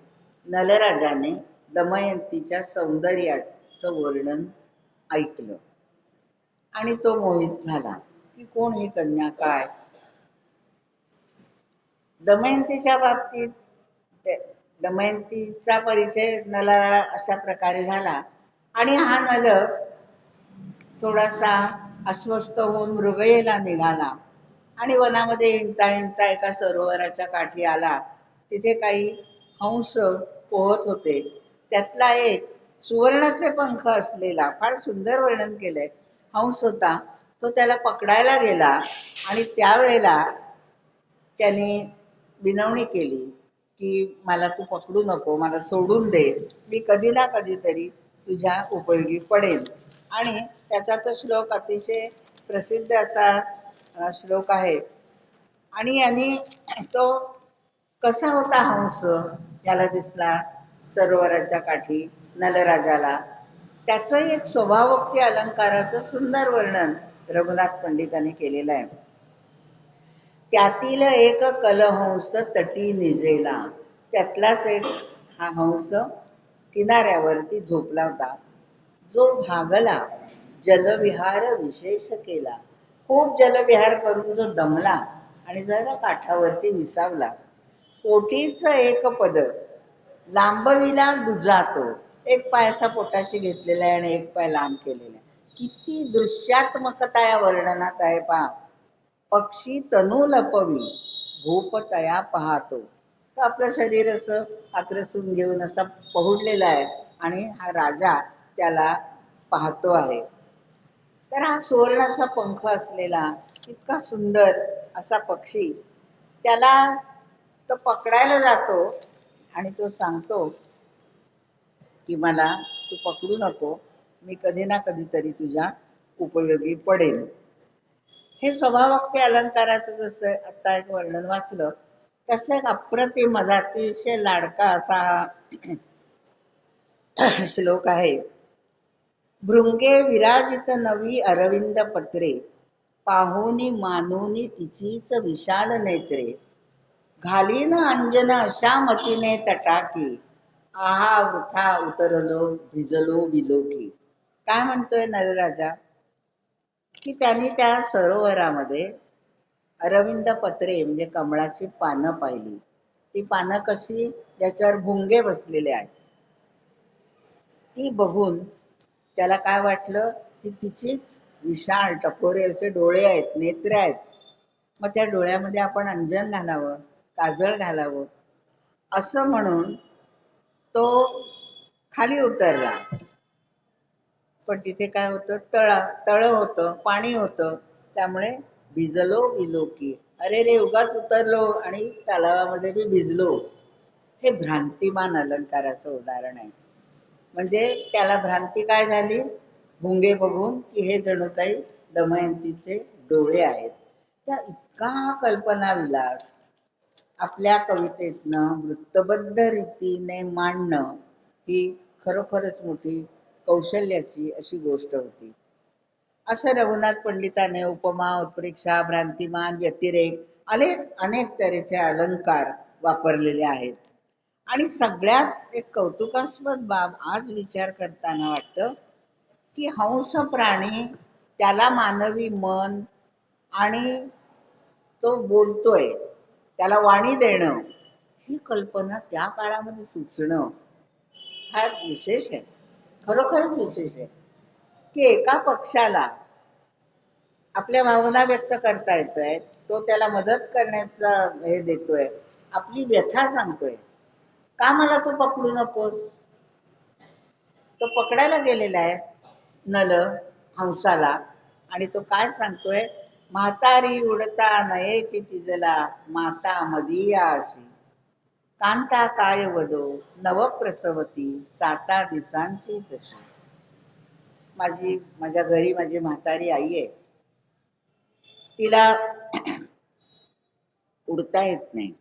नलराजाने दमयंतीच्या सौंदर्याचं वर्णन ऐकलं आणि तो मोहित झाला की कोण ही कन्या, काय. दमयंतीच्या बाबतीत दमयंतीचा परिचय नलाला अशा प्रकारे झाला आणि हा नल थोडासा अस्वस्थ होऊन मृगयेला निघाला आणि वनामध्ये हिंडता हिंडता एका सरोवराच्या काठी आला. तिथे काही हंस पोहत होते. त्यातला एक सुवर्णाचे पंख असलेला, फार सुंदर वर्णन केलंय, हंस होता. तो त्याला पकडायला गेला आणि त्यावेळेला त्याने विनवणी केली की मला तू पकडू नको, मला सोडून दे, मी कधी ना कधीतरी तुझ्या उपयोगी पडेल. आणि त्याचा तो श्लोक अतिशय प्रसिद्ध असा श्लोक आहे. आणि यांनी तो कसा होता हंस याला दिसला सरोवराच्या काठी नलराजाला, त्याचं एक स्वभावोक्ती अलंकाराचं सुंदर वर्णन रघुनाथ पंडितांनी केलेलं आहे. त्यातील एक कलहंस तटी निजेला, त्यातलाच एक हा हंस किनाऱ्यावरती झोपला होता. जो भागला जलविहार विशेष केला, खूप जलविहार करून जो दमला आणि जरा काठावरती विसावला. पोटीच एक पद लांबविला दुजा तो, एक पाय असा पोटाशी घेतलेला आहे आणि एक पाय लांब केलेला आहे. किती दृश्यात्मकता या वर्णनात आहे पहा. पक्षी तनू लपवी भूप तया पाहतो, तर आपलं शरीर असं आक्रसून घेऊन असा पहुडलेला आहे आणि हा राजा त्याला पाहतो आहे. तर हा सुवर्णाचा पंख असलेला इतका सुंदर असा पक्षी त्याला तो पकडायला जातो आणि तो सांगतो की मला तू पकडू नको, मी कधी ना कधीतरी तुझ्या उपयोगी पडेल. हे स्वभाववाक्य अलंकाराचं जसं आता एक वर्णन वाचलं तसं एक अप्रतिम माझा अतिशय लाडका असा श्लोक आहे. भृंगे विराजित नवी अरविंद पत्रे, पाहोनी मानोनी तिचीच विशाल नेत्रे, घालीन अंजन अशा मतीने तटाकी, आहा वृथा उतरलो भिजलो विलोकी. काय म्हणतोय नलराजा की त्यांनी त्या सरोवरामध्ये अरविंद पत्रे म्हणजे कमळाची पानं पाहिली. ती पानं कशी, ज्याच्यावर भुंगे बसलेले आहेत, ती बघून त्याला काय वाटलं की तिचीच विशाल टपोरे असे डोळे आहेत, नेत्र आहेत. मग त्या डोळ्यामध्ये आपण अंजन घालावं, काजळ घालावं असं म्हणून तो खाली उतरला. पण तिथे काय होतं, तळ होतं, पाणी होतं. त्यामुळे भिजलो विलोकी, अरे रे उगाच उतरलो आणि तलावामध्ये मी भिजलो. हे भ्रांतिमान अलंकाराचं उदाहरण आहे. म्हणजे त्याला भ्रांती काय झाली, भुंगे बघून की हे जणू काही दमयंतीचे डोळे आहेत. त्या इतका कल्पना विलास आपल्या कवितेतनं वृत्तबद्ध रीतीने मांडणं ही खरोखरच मोठी कौशल्याची अशी गोष्ट होती. असं रघुनाथ पंडिताने उपमा, उत्प्रेक्षा, भ्रांतिमान, व्यतिरेक अनेक तऱ्हेचे अलंकार वापरलेले आहेत. आणि सगळ्यात एक कौतुकास्पद बाब आज विचार करताना वाटतं की हंस प्राणी त्याला मानवी मन आणि तो बोलतोय, त्याला वाणी देणं, ही कल्पना त्या काळामध्ये सुचणं हा विशेष आहे. खरोखरच विशेष आहे की एका पक्षाला आपल्या भावना व्यक्त करता येतोय, तो त्याला मदत करण्याचा हे देतोय, आपली व्यथा सांगतोय, का मला तू पकडू नकोस. तो पकडायला गेलेला आहे नल हंसाला, आणि तो काय सांगतोय, म्हातारी उडता नयेची तिजला, माता मदिया अशी, कांता काय वदो नवप्रसवती, साता दिसांची तशी. माझ्या घरी माझी म्हातारी आई आहे, तिला उडता येत नाही.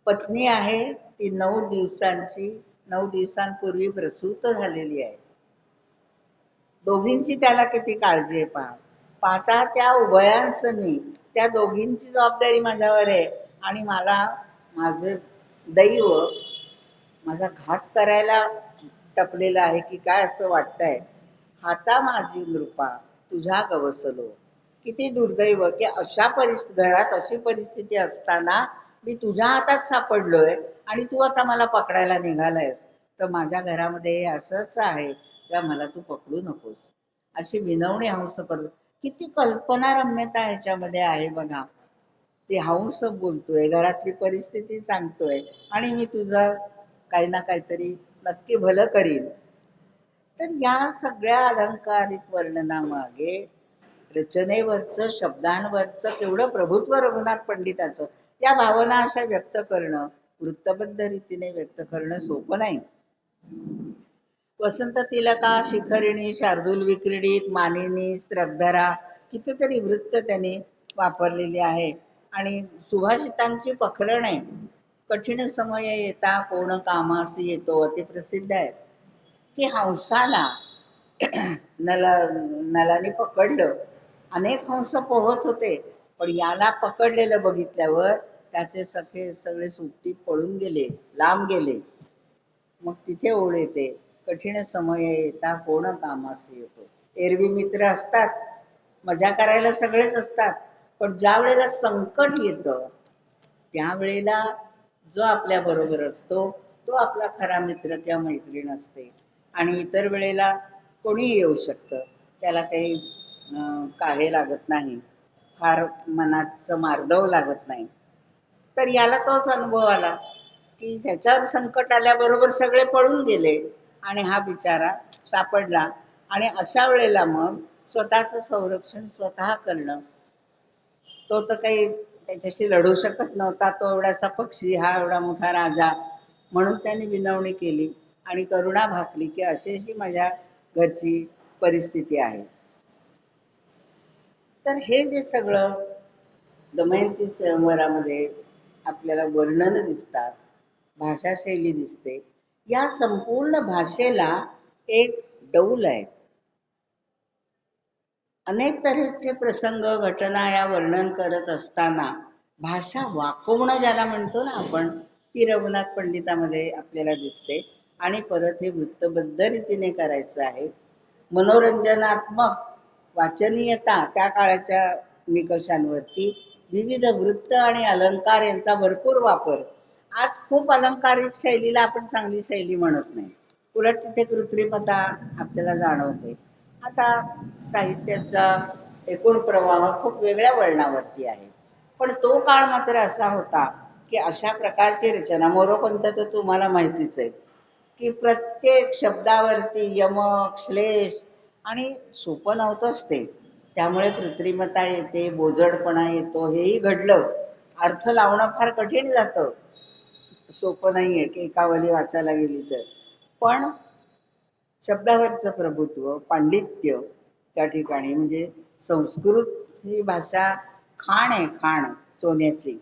पत्नी आहे ती 9 दिवसांची, 9 दिवसांपूर्वी प्रसूत झालेली आहे. दोघींची त्याला किती काळजी आहे पहा. पाहता त्या उभयांचं मी, त्या दोघींची जबाबदारी माझ्यावर आहे, आणि मला माझे दैव माझा घात करायला टपलेला आहे की काय असं वाटतंय. हाता माझी नृपा तुझ्या गवसलो, किती दुर्दैव की अशा घरात अशी परिस्थिती असताना मी तुझ्या हातात सापडलोय आणि तू आता मला पकडायला निघालायस. तर माझ्या घरामध्ये असं असं आहे, त्या मला तू पकडू नकोस, अशी विनवणी हंस करतो. किती कल्पना रम्यता ह्याच्यामध्ये आहे बघा. ते हंस बोलतोय, घरातली परिस्थिती सांगतोय, आणि मी तुझं काही ना काहीतरी नक्की भलं करीन. तर या सगळ्या अलंकारिक वर्णनामागे रचनेवरचं, शब्दांवरचं केवढं प्रभुत्व रघुनाथ पंडिताचं. या भावना अशा व्यक्त करणं, वृत्तबद्ध रीतीने व्यक्त करणं सोपं नाही. वसंत तिलका, शिखरिणी, शार्दूल विक्रीडित, मानिनी, स्त्रग्धरा, कितीतरी वृत्त त्यांनी वापरलेली आहे. आणि सुभाषितांची पखरण आहे. कठीण समय येता कोण कामासी येतो, अति प्रसिद्ध आहे. की हंसाला नलाने पकडलं, अनेक हंस पोहत होते, पण याला पकडलेलं बघितल्यावर त्याचे सखे सगळे सुट्टी पळून गेले, लांब गेले. मग तिथे ओळ येते, कठीण समय येता कोण कामास येतो. एरवी मित्र असतात, मजा करायला सगळेच असतात, पण ज्या वेळेला संकट येतं त्यावेळेला जो आपल्या बरोबर असतो तो आपला खरा मित्र किंवा मैत्रीण असते. आणि इतर वेळेला कोणीही येऊ शकतं, त्याला काही काहे लागत नाही, फार मनाचं मार्दव लागत नाही. तर याला तोच अनुभव आला की ह्याच्यावर संकट आल्याबरोबर सगळे पळून गेले आणि हा बिचारा सापडला. आणि अशा वेळेला मग स्वतःचं संरक्षण स्वतः करणं, तो तर काही त्याच्याशी लढू शकत नव्हता, तो एवढासा पक्षी, हा एवढा मोठा राजा, म्हणून त्याने विनवणी केली आणि करुणा भाकली की अशीशी माझ्या घरची परिस्थिती आहे. तर हे जे सगळं दमयंती स्वयंवरामध्ये आपल्याला वर्णन दिसतात, भाषाशैली दिसते, या संपूर्ण भाषेला एक डौल आहे. अनेक तऱ्हेचे प्रसंग, घटना या वर्णन करत असताना भाषा वाकवणं ज्याला म्हणतो ना आपण, ती रघुनाथ पंडितामध्ये आपल्याला दिसते. आणि परत हे वृत्तबद्ध रीतीने करायचं आहे. मनोरंजनात्मक वाचनीयता त्या काळाच्या निकषांवरती विविध वृत्त आणि अलंकार यांचा भरपूर वापर. आज खूप अलंकारिक शैलीला आपण चांगली शैली म्हणत नाही, उलट तिथे कृत्रिमता आपल्याला जाणवते. आता साहित्याचा एकूण प्रवाह खूप वेगळ्या वळणावरती आहे. पण तो काळ मात्र असा होता की अशा प्रकारची रचना, मोरोपंत तर तुम्हाला माहितीच आहे की प्रत्येक शब्दावरती यमक, श्लेष, आणि सोपं नव्हतंच ते. त्यामुळे कृत्रिमता येते, बोजडपणा येतो, हेही घडलं. अर्थ लावणं फार कठीण जातं, सोपं नाहीये की एकावली वाचायला गेली तर. पण शब्दावरचं प्रभुत्व, पांडित्य त्या ठिकाणी, म्हणजे संस्कृत ही भाषा खाण आहे, खाण सोन्याची.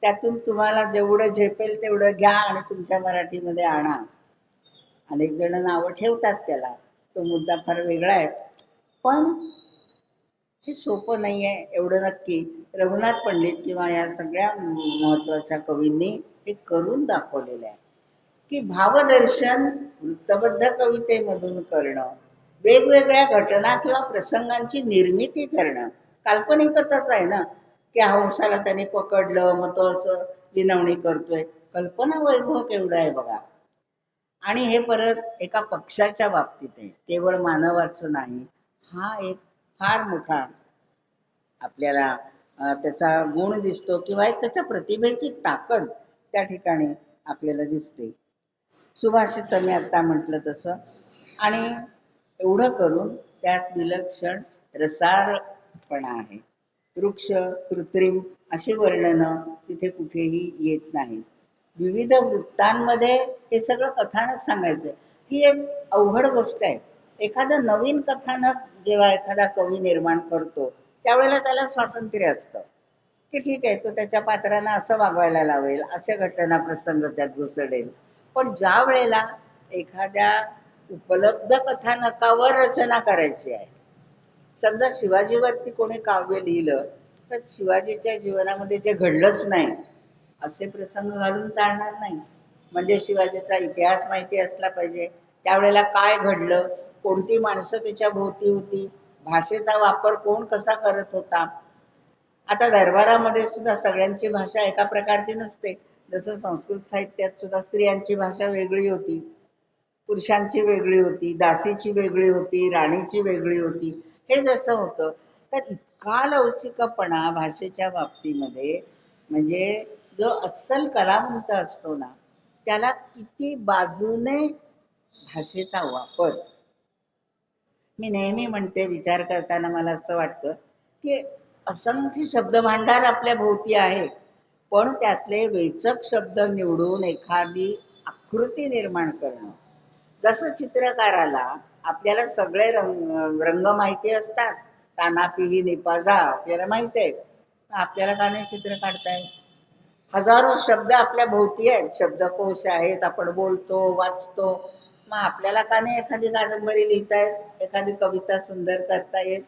त्यातून तुम्हाला जेवढं झेपेल तेवढं घ्या आणि तुमच्या मराठीमध्ये आणा. अनेक जण नावं ठेवतात त्याला, तो मुद्दा फार वेगळा आहे. पण हे सोपं नाही आहे एवढं नक्की. रघुनाथ पंडित किंवा या सगळ्या महत्वाच्या कवींनी हे करून दाखवलेलं आहे की भावदर्शन वृत्तबद्ध कवितेमधून करणं, वेगवेगळ्या घटना किंवा प्रसंगांची निर्मिती करणं, काल्पनिकताच आहे ना. की हंसाला त्याने पकडलं मग तो असं विनवणी करतोय. कल्पना वैभव केवढं आहे बघा. आणि हे परत एका पक्षाच्या बाबतीत आहे, केवळ मानवाचं नाही. हा एक फार मोठा आपल्याला त्याचा गुण दिसतो किंवा एक त्याच्या प्रतिभेची ताकद त्या ठिकाणी आपल्याला दिसते. सुभाषित मी आता म्हटलं तसं. आणि एवढं करून त्यात विलक्षण रसाळपणा आहे. वृक्ष, कृत्रिम अशी वर्णनं तिथे कुठेही येत नाही. विविध वृत्तांमध्ये हे सगळं कथानक सांगायचं ही एक अवघड गोष्ट आहे. एखादं नवीन कथानक जेव्हा एखादा कवी निर्माण करतो त्यावेळेला त्याला स्वातंत्र्य असतं की ठीक आहे, तो त्याच्या पात्रांना असं वागवायला लावेल, अशा घटना प्रसंग त्यात घुसडेल. पण ज्या वेळेला एखाद्या उपलब्ध कथानकावर रचना करायची आहे, समजा शिवाजीवरती कोणी काव्य लिहिलं तर शिवाजीच्या जीवनामध्ये जे घडलंच नाही असे प्रसंग घालून चालणार नाही. म्हणजे शिवाजीचा इतिहास माहिती असला पाहिजे, त्यावेळेला काय घडलं, कोणती माणसं त्याच्या भोवती होती, भाषेचा वापर कोण कसा करत होता. आता दरबारामध्ये सुद्धा सगळ्यांची भाषा एका प्रकारची नसते. जसं संस्कृत साहित्यात सुद्धा स्त्रियांची भाषा वेगळी होती, पुरुषांची वेगळी होती, दासीची वेगळी होती, राणीची वेगळी होती. हे जसं होतं तर इतका लवचिकपणा भाषेच्या बाबतीमध्ये, म्हणजे जो अस्सल कलावंत असतो ना त्याला किती बाजूने भाषेचा वापर. मी नेहमी म्हणते, विचार करताना मला असं वाटतं की असंख्य शब्दभांडार आपल्या भोवती आहे, पण त्यातले वेचक शब्द निवडून एखादी आकृती निर्माण करणं. जसं चित्रकाराला आपल्याला सगळे रंग माहिती असतात, ताना पिही निपाजा आपल्याला माहिती आहे, आपल्याला का नाही चित्र काढतायत. हजारो शब्द आपल्या भोवती आहेत, शब्दकोश आहेत, आपण बोलतो वाचतो. मग आपल्याला का नाही एखादी कादंबरी लिहिता येत, एखादी कविता सुंदर करता येत.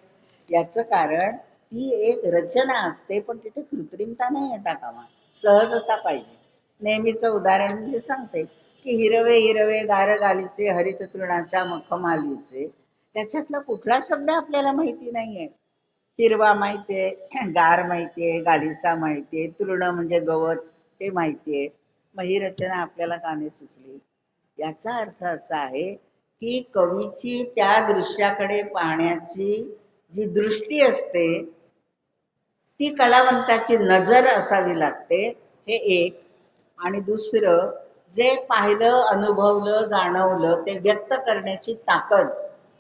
याचं कारण ती एक रचना असते, पण तिथे कृत्रिमता नाही येता कामा, सहजता पाहिजे. नेहमीचं उदाहरण म्हणजे सांगते की हिरवे हिरवे गार गालीचे हरित तृणाच्या मखमालीचे, त्याच्यातला कुठला शब्द आपल्याला माहिती नाहीये. हिरवा माहितीये, गार माहितीये, गालीचा माहितीये, तृण म्हणजे गवत ते माहितीये. मग ही रचना आपल्याला का नाही सुचली. याचा अर्थ असा आहे की कवीची त्या दृश्याकडे पाहण्याची जी दृष्टी असते ती कलावंताची नजर असावी लागते, हे एक. आणि दुसरं, जे पाहिलं अनुभवलं जाणवलं ते व्यक्त करण्याची ताकद,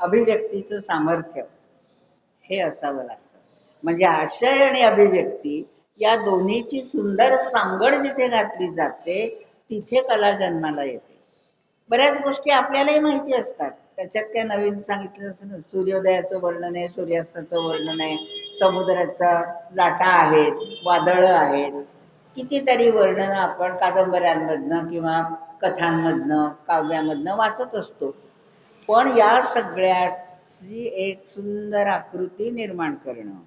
अभिव्यक्तीचं सामर्थ्य हे असावं लागतं. म्हणजे आशय आणि अभिव्यक्ती या दोन्हीची सुंदर सांगड जिथे घातली जाते तिथे कला जन्माला येते. बऱ्याच गोष्टी आपल्यालाही माहिती असतात, त्याच्यात काय नवीन सांगितलं. सूर्योदयाचं वर्णन आहे, सूर्यास्ताचं वर्णन आहे, समुद्राचा लाटा आहेत, वादळं आहेत, कितीतरी वर्णन आपण कादंबऱ्यांमधनं किंवा कथांमधनं काव्यामधनं वाचत असतो. पण या सगळ्याची एक सुंदर आकृती निर्माण करणं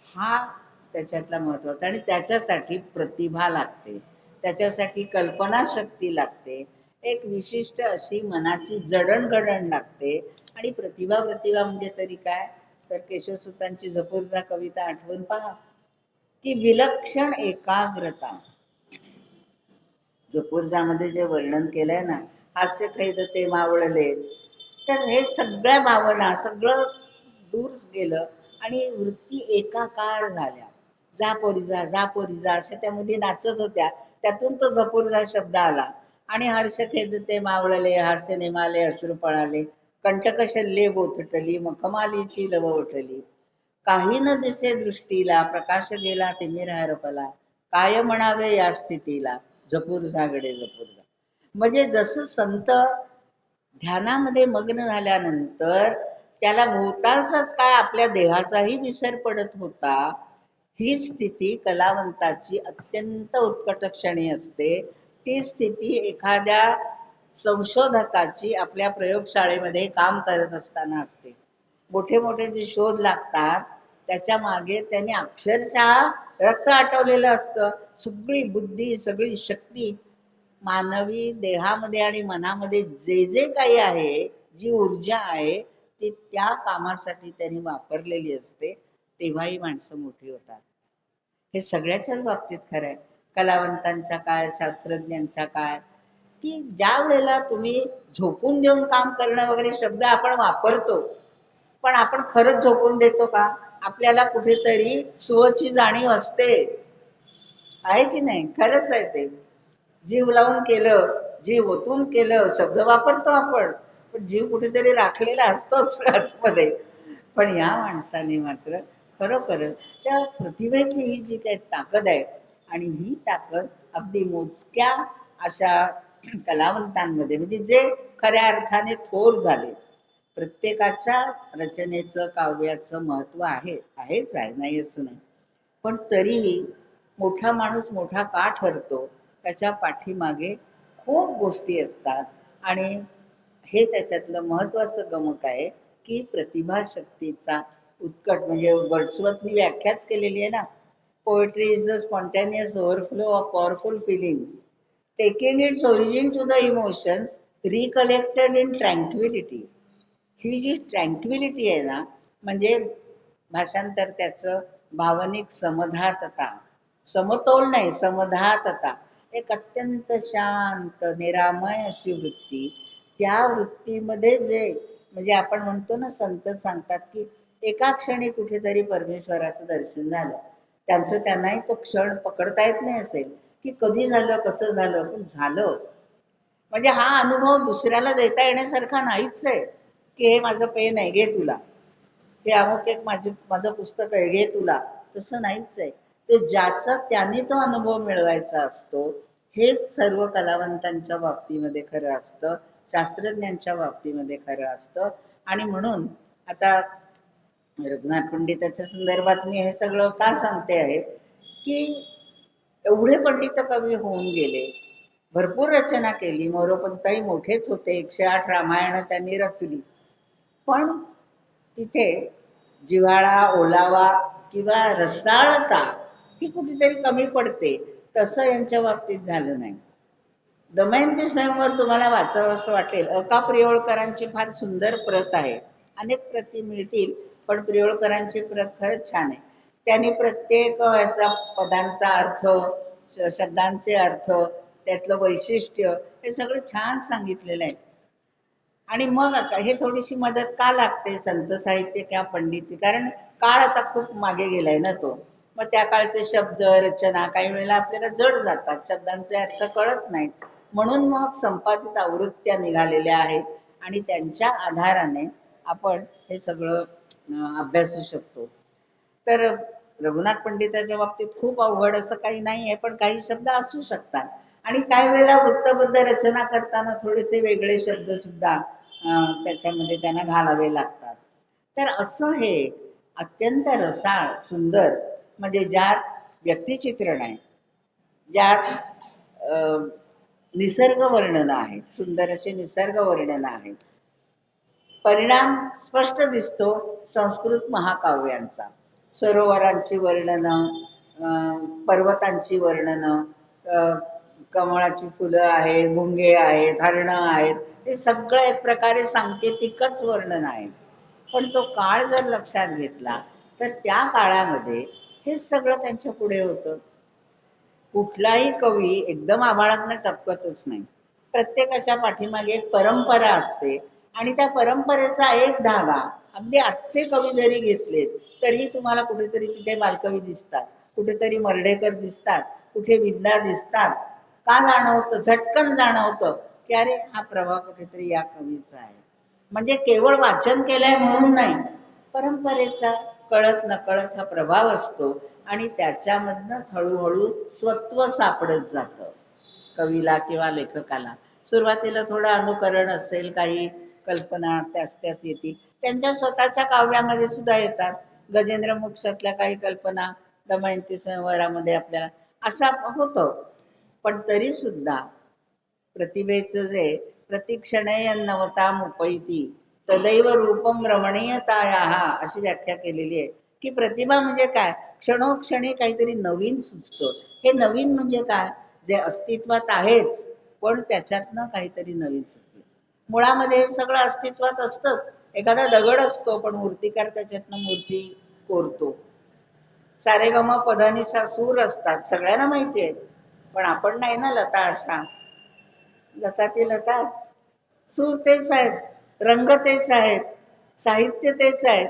हा त्याच्यातला महत्वाचा. आणि त्याच्यासाठी प्रतिभा लागते, त्याच्यासाठी कल्पनाशक्ती लागते, एक विशिष्ट अशी मनाची जडणघडण लागते. आणि प्रतिभा प्रतिभा म्हणजे तरी काय, तर केशवसुतांची झपुर्झा कविता आठवून पहा की विलक्षण एकाग्रता. झपुर्झामध्ये जे वर्णन केलंय ना, हास्य खैद ते मावळले, तर हे सगळ्या भावना सगळं दूर गेलं आणि वृत्ती एकाकार झाल्या. जा पोरी जा, जा पोरी जा अशा त्यामध्ये नाचत होत्या, त्यातून तो झपुर्झा शब्द आला. आणि हर्ष खेद ते मावळले, हास्य निमाले, अश्रू पळाले, कंटक शल्ये बोथटली, मखमालीची लव उठली, काही न दिसे दृष्टीला, प्रकाश गेला तिमिर हरपला, काय म्हणावे या स्थितीला, झपुर्झागडे झपुर्झा. म्हणजे जसं संत ध्यानामध्ये मग्न झाल्यानंतर त्याला भोवतालचाच काय आपल्या देहाचाही विसर पडत होता, ही स्थिती कलावंताची अत्यंत उत्कट क्षणी असते. ती स्थिती एखाद्या संशोधकाची आपल्या प्रयोगशाळेमध्ये काम करत असताना असते. मोठे मोठे जे शोध लागतात त्याच्या मागे त्यांनी अक्षरशः रक्त आटवलेलं असतं. सगळी बुद्धी सगळी शक्ती मानवी देहामध्ये आणि मनामध्ये जे जे काही आहे, जी ऊर्जा आहे ती त्या कामासाठी त्यांनी वापरलेली असते. तेव्हाही माणसं मोठी होतात. हे सगळ्याच्याच बाबतीत खरं आहे. कलावंतांच्या काय, शास्त्रज्ञांच्या काय, की ज्या वेळेला तुम्ही झोकून देऊन काम करणं वगैरे शब्द आपण वापरतो, पण आपण खरंच झोकून देतो का? आपल्याला कुठेतरी स्वची जाणीव असते, आहे की नाही? खरंच आहे ते. जीव लावून केलं, जीव ओतून केलं, शब्द वापरतो आपण, पण जीव कुठेतरी राखलेला असतोच आतमध्ये. पण या माणसाने मात्र खरोखरच त्या प्रतिभेची ही जी काही ताकद आहे, आणि ही ताकद अगदी मोजक्या अशा कलावंतांमध्ये, म्हणजे जे खऱ्या अर्थाने थोर झाले. प्रत्येकाच्या रचनेचं, काव्याचं महत्व आहेच आहे, नाही असं नाही. पण तरीही मोठा माणूस मोठा का ठरतो, त्याच्या पाठीमागे खूप गोष्टी असतात. आणि हे त्याच्यातलं महत्वाचं गमक आहे, की प्रतिभाशक्तीचा उत्कट, म्हणजे वर्ड्सवर्थनी व्याख्याच केलेली आहे ना, poetry is the spontaneous overflow of powerful feelings taking its origin to the emotions recollected in tranquillity. ही जी ट्रँक्विलिटी आहे ना, म्हणजे भाषांतर त्याचं भावनिक समधातता, समतोल नाही, समधातता, एक अत्यंत शांत निरामय अशी वृत्ती. त्या वृत्तीमध्ये जे, म्हणजे आपण म्हणतो ना, संत सांगतात की एका क्षणी कुठेतरी परमेश्वराचं दर्शन झालं. त्यांनाही तो क्षण पकडता येत नाही असेल, की कधी झालं, कसं झालं, पण झालं. म्हणजे हा अनुभव दुसऱ्याला देता येण्यासारखा नाहीच आहे, की हे माझं पेन आहे, घे तुला, हे अमुक एक माझं पुस्तक आहे, घे तुला. तसं नाहीच आहे. ते ज्याचा त्याने तो अनुभव मिळवायचा असतो. हेच सर्व कलावंतांच्या बाबतीमध्ये खरं असतं, शास्त्रज्ञांच्या बाबतीमध्ये खरं असतं. आणि म्हणून आता रघुनाथ पंडिताच्या संदर्भात मी हे सगळं का सांगते आहे, की एवढे पंडित कवी होऊन गेले, भरपूर रचना केली, मोरोपंतही मोठेच होते, 108 रामायण त्यांनी रचली. पण तिथे जिव्हाळा, ओलावा किंवा रसाळता ही कुठेतरी कमी पडते. तसं यांच्या बाबतीत झालं नाही. दमयंती स्वयंवर तुम्हाला वाचावं असं वाटेल. अका प्रियोळकरांची फार सुंदर प्रत आहे. अनेक प्रती मिळतील, पण प्रियोळकरांची प्रत खरंच छान आहे. त्यांनी प्रत्येक याचा पदांचा अर्थ, शब्दांचे अर्थ, त्यातलं वैशिष्ट्य हे सगळं छान सांगितलेलं आहे. आणि मग आता हे थोडीशी मदत का लागते संत साहित्य किंवा पंडित, कारण काळ आता खूप मागे गेलाय ना तो. मग त्या काळचे शब्द रचना काही वेळेला आपल्याला जड जातात, शब्दांचे अर्थ कळत नाहीत. म्हणून मग संपादित आवृत्त्या निघालेल्या आहेत, आणि त्यांच्या आधाराने आपण हे सगळं अभ्यासू शकतो. तर रघुनाथ पंडिताच्या बाबतीत खूप अवघड असं काही नाही आहे, पण काही शब्द असू शकतात. आणि काही वेळेला वृत्तबद्ध रचना करताना थोडेसे वेगळे शब्द सुद्धा त्याच्यामध्ये त्यांना घालावे लागतात. तर असं हे अत्यंत रसाळ, सुंदर, म्हणजे ज्यात व्यक्तिचित्रण आहे, ज्यात निसर्ग वर्णन आहेत, सुंदर असे निसर्ग वर्णन आहेत. परिणाम स्पष्ट दिसतो संस्कृत महाकाव्यांचा. सरोवरांची वर्णनं, पर्वतांची वर्णनं, कमळाची फुलं आहेत, भुंगे आहेत, हरणं आहेत, हे सगळं एक प्रकारे सांकेतिकच वर्णन आहे. पण तो काळ जर लक्षात घेतला, तर त्या काळामध्ये हे सगळं त्यांच्या पुढे होतं. कुठलाही कवी एकदम आभाळातनं टपकतच नाही. प्रत्येकाच्या पाठीमागे एक परंपरा असते, आणि त्या परंपरेचा एक धागा, अगदी आजचे कवी जरी घेतलेत तरी तुम्हाला कुठेतरी तिथे बालकवी दिसतात, कुठेतरी मर्ढेकर दिसतात, कुठे विद्या दिसतात. का जाणवतं, झटकन जाणवतं, की अरे हा प्रभाव कुठेतरी या कवीचा आहे. म्हणजे केवळ वाचन केलंय म्हणून नाही, परंपरेचा कळत नकळत हा प्रभाव असतो, आणि त्याच्यामधनंच हळूहळू स्वत्व सापडत जातं कवीला किंवा लेखकाला. सुरुवातीला थोडं अनुकरण असेल, काही कल्पना त्याच येतील, त्यांच्या स्वतःच्या काव्यामध्ये सुद्धा येतात. गजेंद्र मोक्षातल्या काही कल्पना दमयंती स्वयंवरामध्ये आपल्याला असं होतं. पण तरी सुद्धा प्रतिभेचं जे प्रतिक्षणय नवताम उपैती तदैव रूपम रमणीयतायाः अशी व्याख्या केलेली आहे, की प्रतिभा म्हणजे काय, क्षणोक्षणी काहीतरी नवीन सुचतं. हे नवीन म्हणजे काय, जे अस्तित्वात आहेच, पण त्याच्यातनं काहीतरी नवीन सुचतं. मुळामध्ये हे सगळं अस्तित्वात असतंच. एखादा दगड असतो, पण मूर्तिकार त्याच्यातनं मूर्ती कोरतो. सारेगम पधनिसा सूर असतात, सगळ्यांना माहिती आहे. पण आपण नाही ना लता अशा. लता ती लताच. सूर तेच आहेत, रंग तेच आहेत, साहित्य तेच आहेत.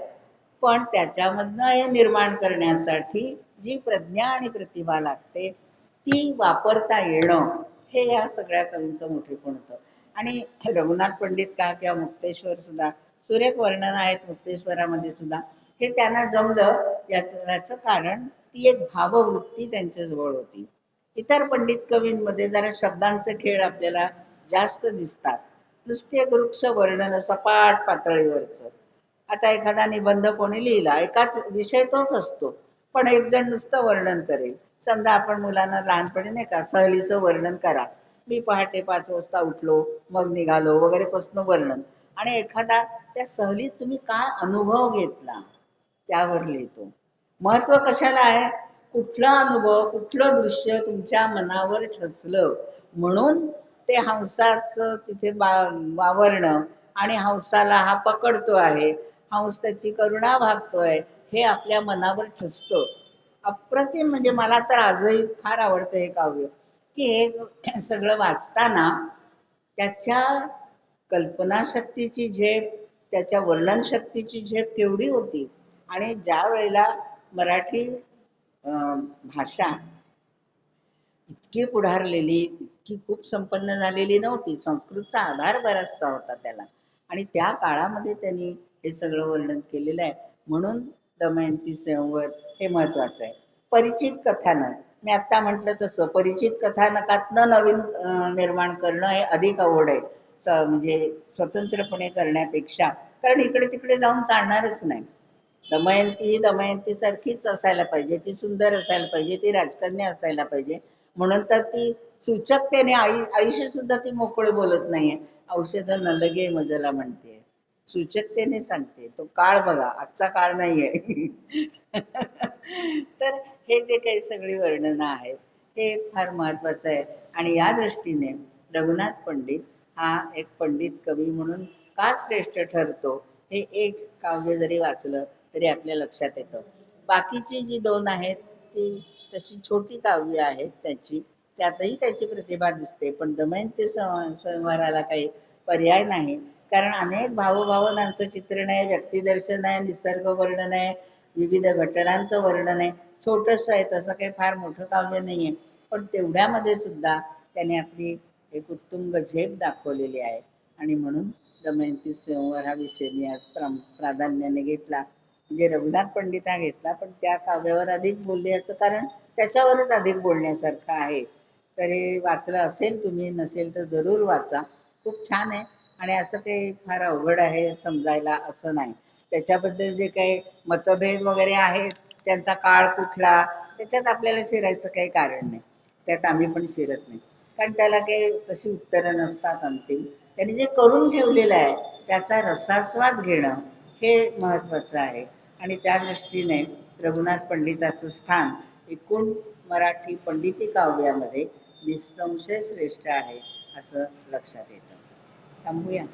पण त्याच्यामधनं हे निर्माण करण्यासाठी जी प्रज्ञा आणि प्रतिभा लागते ती वापरता येणं, हे या सगळ्या कवींचं मोठेपण होतं. आणि रघुनाथ पंडित का किंवा मुक्तेश्वर सुद्धा, सुरेख वर्णन आहेत मुक्तेश्वरामध्ये सुद्धा. हे त्यांना जमलं याचं कारण ती एक भाववृत्ती त्यांच्याजवळ होती. इतर पंडित कवींमध्ये जरा शब्दांचे खेळ आपल्याला जास्त दिसतात. नुसते एक वृक्ष वर्णन सपाट पातळीवरचं. आता एखादा निबंध कोणी लिहिला, एकाच विषय तोच असतो, पण एक जण नुसतं वर्णन करेल. समजा आपण मुलांना लहानपणी नाही का, सहलीचं वर्णन करा. मी पहाटे 5 वाजता उठलो, मग निघालो वगैरे पासून वर्णन. आणि एखादा त्या सहलीत तुम्ही काय अनुभव घेतला त्यावर लिहितो. महत्व कशाला आहे? कुठला अनुभव, कुठलं दृश्य तुमच्या मनावर ठसलं म्हणून ते हंसाचं तिथे वावरणं, आणि हंसाला हा पकडतो आहे, हंस त्याची करुणा भागतोय, हे आपल्या मनावर ठसतं. अप्रतिम. म्हणजे मला तर आजही फार आवडतं हे काव्य, की हे सगळं वाचताना त्याच्या कल्पनाशक्तीची झेप, त्याच्या वर्णनशक्तीची झेप केवढी होती. आणि ज्या वेळेला मराठी भाषा इतकी पुढारलेली, इतकी खूप संपन्न झालेली नव्हती. संस्कृतचा आधार बराचसा होता त्याला. आणि त्या काळामध्ये त्यांनी हे सगळं वर्णन केलेलं आहे. म्हणून दमयंती स्वयंवर हे महत्वाचं आहे. परिचित कथानक, मी आत्ता म्हटलं तसं परिचित कथानकातनं नवीन निर्माण करणं हे अधिक अवघड आहे. म्हणजे स्वतंत्रपणे करण्यापेक्षा, कारण इकडे तिकडे जाऊन चालणारच नाही. दमयंती ही दमयंती सारखीच असायला पाहिजे, ती सुंदर असायला पाहिजे, ती राजकन्या असायला पाहिजे. म्हणून तर ती सूचकतेने आईशी सुद्धा ती मोकळे बोलत नाहीये. औषध नलगे मजला म्हणते, सूचकतेने सांगते. तो काळ बघा, आजचा काळ नाहीये. तर हे जे काही सगळी वर्णनं आहेत हे फार महत्वाचं आहे. आणि या दृष्टीने रघुनाथ पंडित हा एक पंडित कवी म्हणून का श्रेष्ठ ठरतो, हे एक काव्य जरी वाचलं तरी आपल्या लक्षात येतं. बाकीची जी दोन आहेत ती तशी छोटी काव्य आहेत त्याची, त्यातही त्याची प्रतिभा दिसते. पण दमयंती स्वयंवराला काही पर्याय नाही, कारण अनेक भावभावनांचं चित्रण आहे, व्यक्तिदर्शन आहे, निसर्ग वर्णन आहे, विविध घटनांचं वर्णन आहे. छोटंसं आहे, तसं काही फार मोठं काव्य नाही आहे. पण तेवढ्यामध्ये सुद्धा त्याने आपली एक उत्तुंग झेप दाखवलेली आहे. आणि म्हणून दमयंती स्वयंवर हा विषय मी आज प्राधान्याने घेतला. म्हणजे रघुनाथ पंडित हा घेतला, पण त्या काव्यावर अधिक बोलले याचं कारण त्याच्यावरच अधिक बोलण्यासारखं आहे. तर हे वाचलं असेल तुम्ही, नसेल तर जरूर वाचा. खूप छान आहे. आणि असं काही फार अवघड आहे समजायला असं नाही. त्याच्याबद्दल जे काही मतभेद वगैरे आहेत, त्यांचा काळ कुठला, त्याच्यात आपल्याला शिरायचं काही कारण नाही. त्यात आम्ही पण शिरत नाही, कारण त्याला काही तशी उत्तरं नसतात अंतिम. त्यांनी जे करून ठेवलेलं आहे त्याचा रसास्वाद घेणं हे महत्त्वाचं आहे. आणि त्या दृष्टीने रघुनाथ पंडिताचं स्थान एकूण मराठी पंडिती काव्यामध्ये निसंशय श्रेष्ठ आहे असं लक्षात येतं. थांबूया.